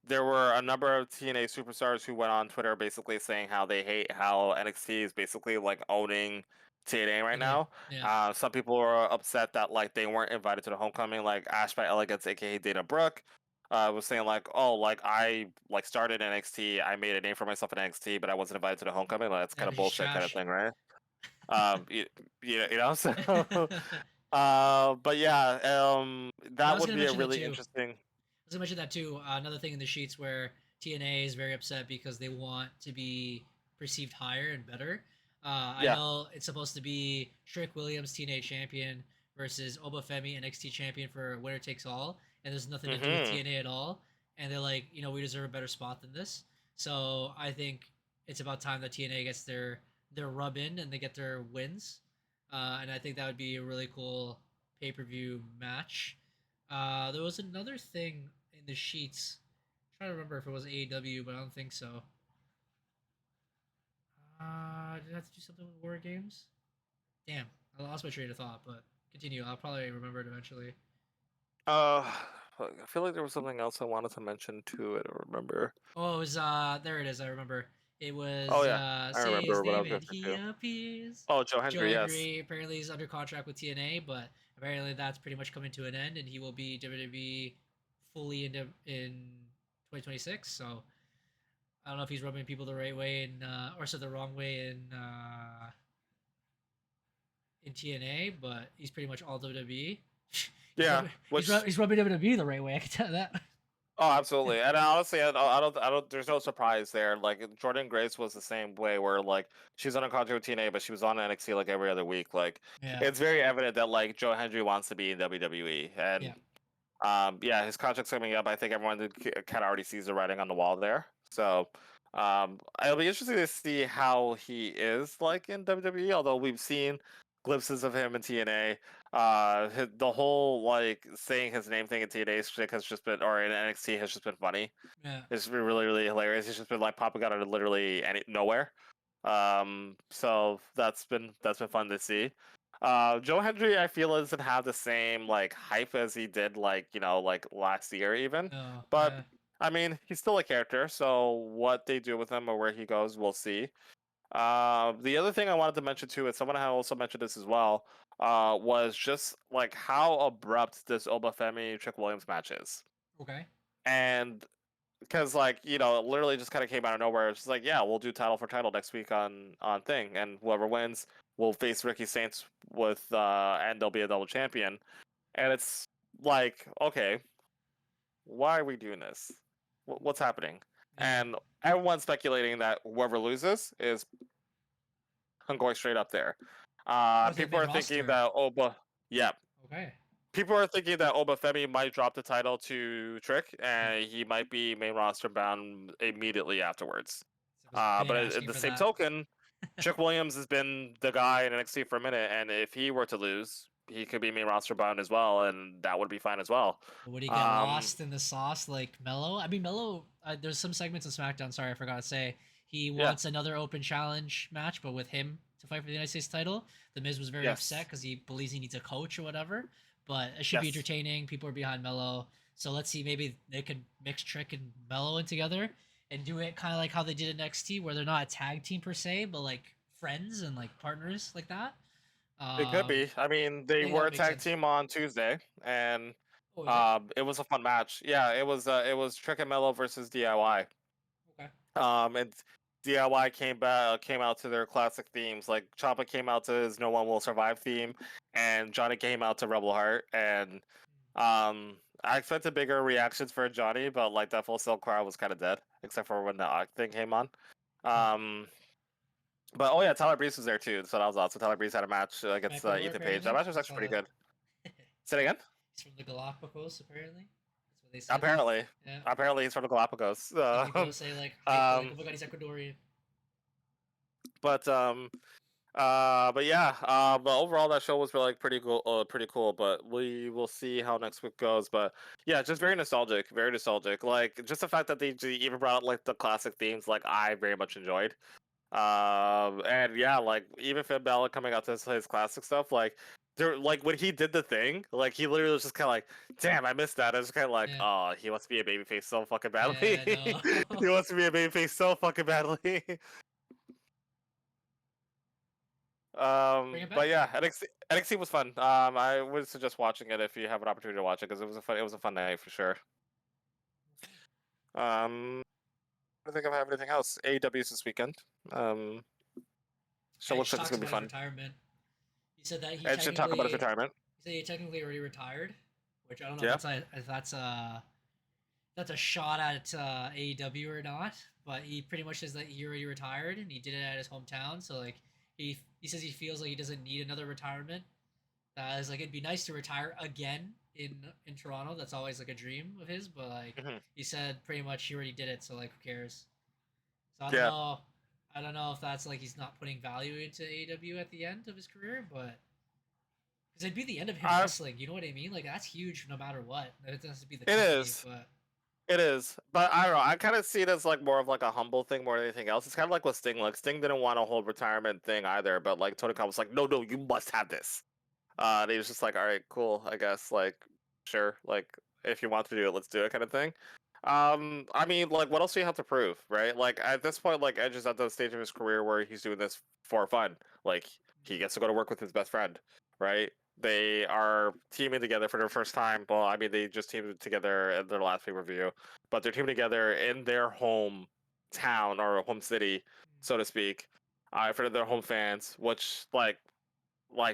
there were a number of TNA superstars who went on Twitter basically saying how they hate how NXT is basically like owning TNA right now. Yeah. Some people were upset that like they weren't invited to the homecoming, like Ash by Elegance, aka Dana Brooke. Was saying like, oh, like I like started NXT, I made a name for myself in NXT, but I wasn't invited to the homecoming. Like, that's kind of bullshit kind of thing, right? So but yeah, that would be a really interesting. I was gonna mention that too. Another thing in the sheets where TNA is very upset because they want to be perceived higher and better. I know it's supposed to be Trick Williams TNA champion versus Obafemi NXT champion for winner takes all, and there's nothing to do with TNA at all. And they're like, we deserve a better spot than this. So I think it's about time that TNA gets their rub in and they get their wins. And I think that would be a really cool pay-per-view match. There was another thing in the sheets. I'm trying to remember if it was AEW, but I don't think so. Did I have to do something with War Games? Damn, I lost my train of thought, but continue. I'll probably remember it eventually. I feel like there was something else I wanted to mention too. I don't remember. Oh, it was there it is. I remember. It was. Oh yeah, I remember what I was going to he appears. Oh, Joe Hendry. Yes. Apparently he's under contract with TNA, but apparently that's pretty much coming to an end, and he will be WWE fully in 2026. So I don't know if he's rubbing people the right way or the wrong way in TNA, but he's pretty much all WWE. Yeah, he's rubbing WWE the right way. I can tell you that. Oh, absolutely. And honestly, I don't. There's no surprise there. Like Jordan Grace was the same way, where like she's on a contract with TNA, but she was on NXT like every other week. Like Yeah. it's very evident that like Joe Hendry wants to be in WWE, and yeah, his contract's coming up. I think everyone kind of already sees the writing on the wall there. So it'll be interesting to see how he is like in WWE. Although we've seen glimpses of him in TNA. The whole like saying his name thing in TNA shtick has just been, or in NXT has just been funny. Yeah. It's been really, really hilarious. He's just been like popping out of literally nowhere. So that's been fun to see. Joe Hendry, I feel, doesn't have the same like hype as he did like like last year even. No. But Yeah. I mean, he's still a character. So what they do with him or where he goes, we'll see. The other thing I wanted to mention too, and someone had also mentioned this as well, was just like how abrupt this Obafemi Trick Williams match is. Okay. And because like it literally just kind of came out of nowhere. It's just like, yeah, we'll do title for title next week on thing, and whoever wins will face Ricky Saints with and they'll be a double champion. And it's like, okay, why are we doing this? What's happening? Yeah. And everyone's speculating that whoever loses is going straight up there. Was it People are mid-roster? thinking that yeah. Okay. People are thinking that Obafemi might drop the title to Trick, and he might be main roster bound immediately afterwards. So was Pain But asking at the for same that? token, Trick Williams has been the guy in NXT for a minute, and if he were to lose, he could be main roster bound as well, and that would be fine as well. Would he get lost in the sauce like Mello? I mean, Mello. There's some segments on SmackDown. Sorry, I forgot to say he wants another open challenge match, but with him to fight for the United States title. The Miz was very upset because he believes he needs a coach or whatever. But it should be entertaining. People are behind Mello, so let's see. Maybe they could mix Trick and Mello in together and do it kind of like how they did in NXT, where they're not a tag team per se, but like friends and like partners like that. It could be. I mean, they think were that a makes tag sense. team on Tuesday, and Oh, is it was a fun match. Yeah, it was Trick and Mello versus DIY. it? Okay. And DIY came out to their classic themes. Like Ciampa came out to his "No One Will Survive" theme, and Johnny came out to Rebel Heart. And I expected bigger reactions for Johnny, but like that Full Sail crowd was kind of dead, except for when the Ock thing came on. But oh yeah, Tyler Breeze was there too, so that was awesome. Tyler Breeze had a match against Back to Ethan work or Page. That anything? match was actually pretty good. Say it again. He's from the Galapagos, apparently. That's what they said. Apparently, Yeah. apparently he's from the Galapagos. Some people say like, oh my god, he's Ecuadorian. But yeah, but overall that show was really like pretty cool. But we will see how next week goes. But yeah, just very nostalgic, very nostalgic. Like just the fact that they even brought out like the classic themes, like I very much enjoyed. And yeah, like even Finn Balor coming out to his classic stuff, like there, like when he did the thing, like he literally was just kind of like, "Damn, I missed that." I was kind of like, "Oh, he wants to be a babyface so fucking badly. Yeah, no. He wants to be a babyface so fucking badly." Bring it But back. yeah, NXT was fun. I would suggest watching it if you have an opportunity to watch it because it was a fun night for sure. I don't think I have anything else. AEW's this weekend. So looks like it's gonna be fun. Retirement. He said that he Ed should talk about his retirement. He said he technically already retired, which I don't know if that's a shot at AEW or not. But he pretty much says that he already retired and he did it at his hometown. So like he says he feels like he doesn't need another retirement. It's like it'd be nice to retire again in Toronto. That's always like a dream of his. But like he said, pretty much he already did it. So like who cares? So I don't know. I don't know if that's like he's not putting value into AEW at the end of his career, but because it'd be the end of him wrestling. You know what I mean? Like that's huge, no matter what. It doesn't have to be the company, but it is, but I don't know. I kind of see it as like more of like a humble thing more than anything else. It's kind of like with Sting. Like Sting didn't want a whole retirement thing either, but like Tony Khan was like, no, you must have this. And he was just like, all right, cool, I guess. Like, sure, like if you want to do it, let's do it, kind of thing. I mean, like, what else do you have to prove, right? Like at this point, like Edge is at the stage of his career where he's doing this for fun. Like he gets to go to work with his best friend, right? They are teaming together for their first time. Well, I mean, they just teamed together at their last pay-per-view, but they're teaming together in their home town or home city, so to speak, in front of their home fans, which like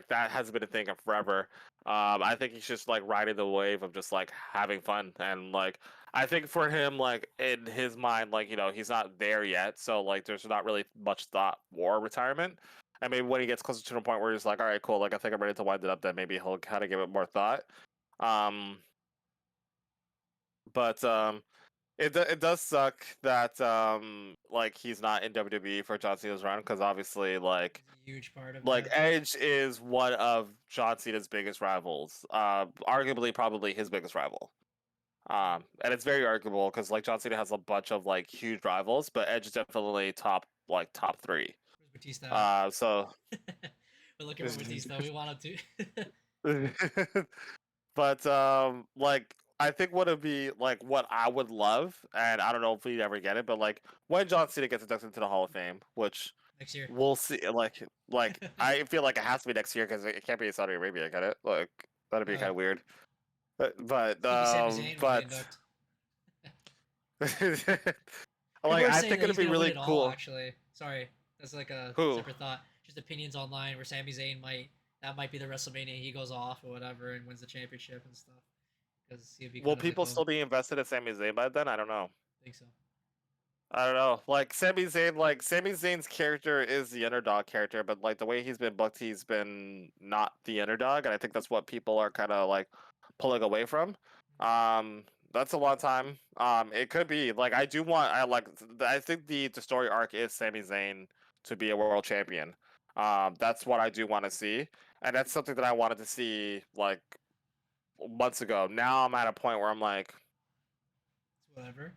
that has been a thing of forever. I think he's just like riding the wave of just like having fun, and like I think for him, like in his mind, like he's not there yet, so like there's not really much thought for retirement. I mean, when he gets closer to the point where he's like, all right, cool, like I think I'm ready to wind it up, then maybe he'll kind of give it more thought. Um, but it does suck that like he's not in WWE for John Cena's run, because obviously like It's a huge part of like that. Edge is one of John Cena's biggest rivals, arguably probably his biggest rival. And it's very arguable because like John Cena has a bunch of like huge rivals, but Edge is definitely top 3. Where's Batista? So We're looking for Batista. We want him to. but like I think what would be like what I would love, and I don't know if we'd ever get it, but like when John Cena gets inducted into the Hall of Fame, which Next year. we'll see. Like I feel like it has to be next year because it can't be in Saudi Arabia, can it? Like that'd be kind of weird. But Sami Zayn will be inducted. like I saying think that it'd he's be gonna really win it all, cool. actually, sorry, that's like a Who? separate thought. Just opinions online where Sami Zayn might be the WrestleMania he goes off or whatever and wins the championship and stuff. Because he'd be. Will people still be invested in Sami Zayn by then? I don't know. I think so. I don't know. Like Sami Zayn's character is the underdog character, but like the way he's been booked, he's been not the underdog, and I think that's what people are kind of like pulling away from. That's a long time. It could be like I think the story arc is Sami Zayn to be a world champion. That's what I do want to see, and that's something that I wanted to see like months ago. Now I'm at a point where I'm like, It's whatever.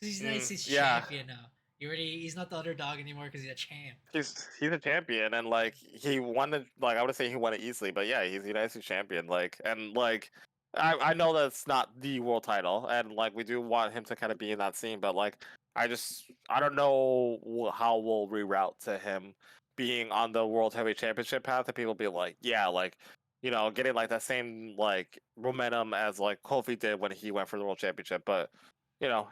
Because he's United States yeah. champion now. He's not the underdog anymore because he's a champ. He's a champion, and like he won it. Like I would say he won it easily, but yeah, he's the United States champion. Like and like I know that's not the world title, and like we do want him to kind of be in that scene, but like I don't know how we'll reroute to him being on the World Heavyweight Championship path, and people be like, yeah, like getting like that same like momentum as like Kofi did when he went for the World Championship, but.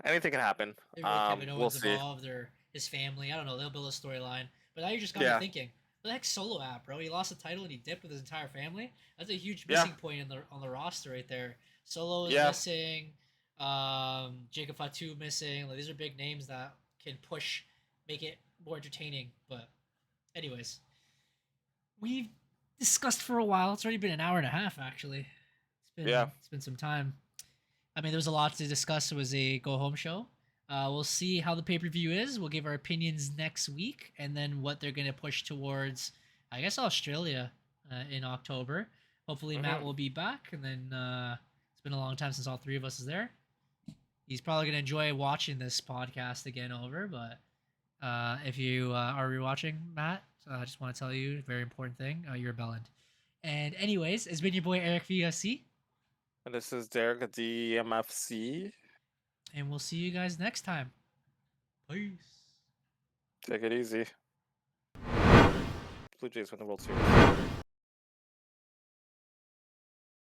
Anything can happen. Maybe Kevin We'll Owens see. involved or his family. I don't know. They'll build a storyline. But now you just got me thinking. What the heck, Solo at, bro? He lost the title and he dipped with his entire family. That's a huge missing point on the roster right there. Solo is missing. Jacob Fatu missing. Like, these are big names that can make it more entertaining. But, anyways, we've discussed for a while. It's already been an hour and a half, actually. It's been some time. I mean, there was a lot to discuss. It was a go-home show. We'll see how the pay-per-view is. We'll give our opinions next week, and then what they're going to push towards, I guess, Australia in October. Hopefully, Matt will be back, and then it's been a long time since all three of us is there. He's probably going to enjoy watching this podcast again over, but if you are rewatching, Matt, I just want to tell you a very important thing. You're a bellend. And anyways, it's been your boy, Eric VFC. And this is Derek at the EMFC. And we'll see you guys next time. Peace. Take it easy. Blue Jays win the World Series.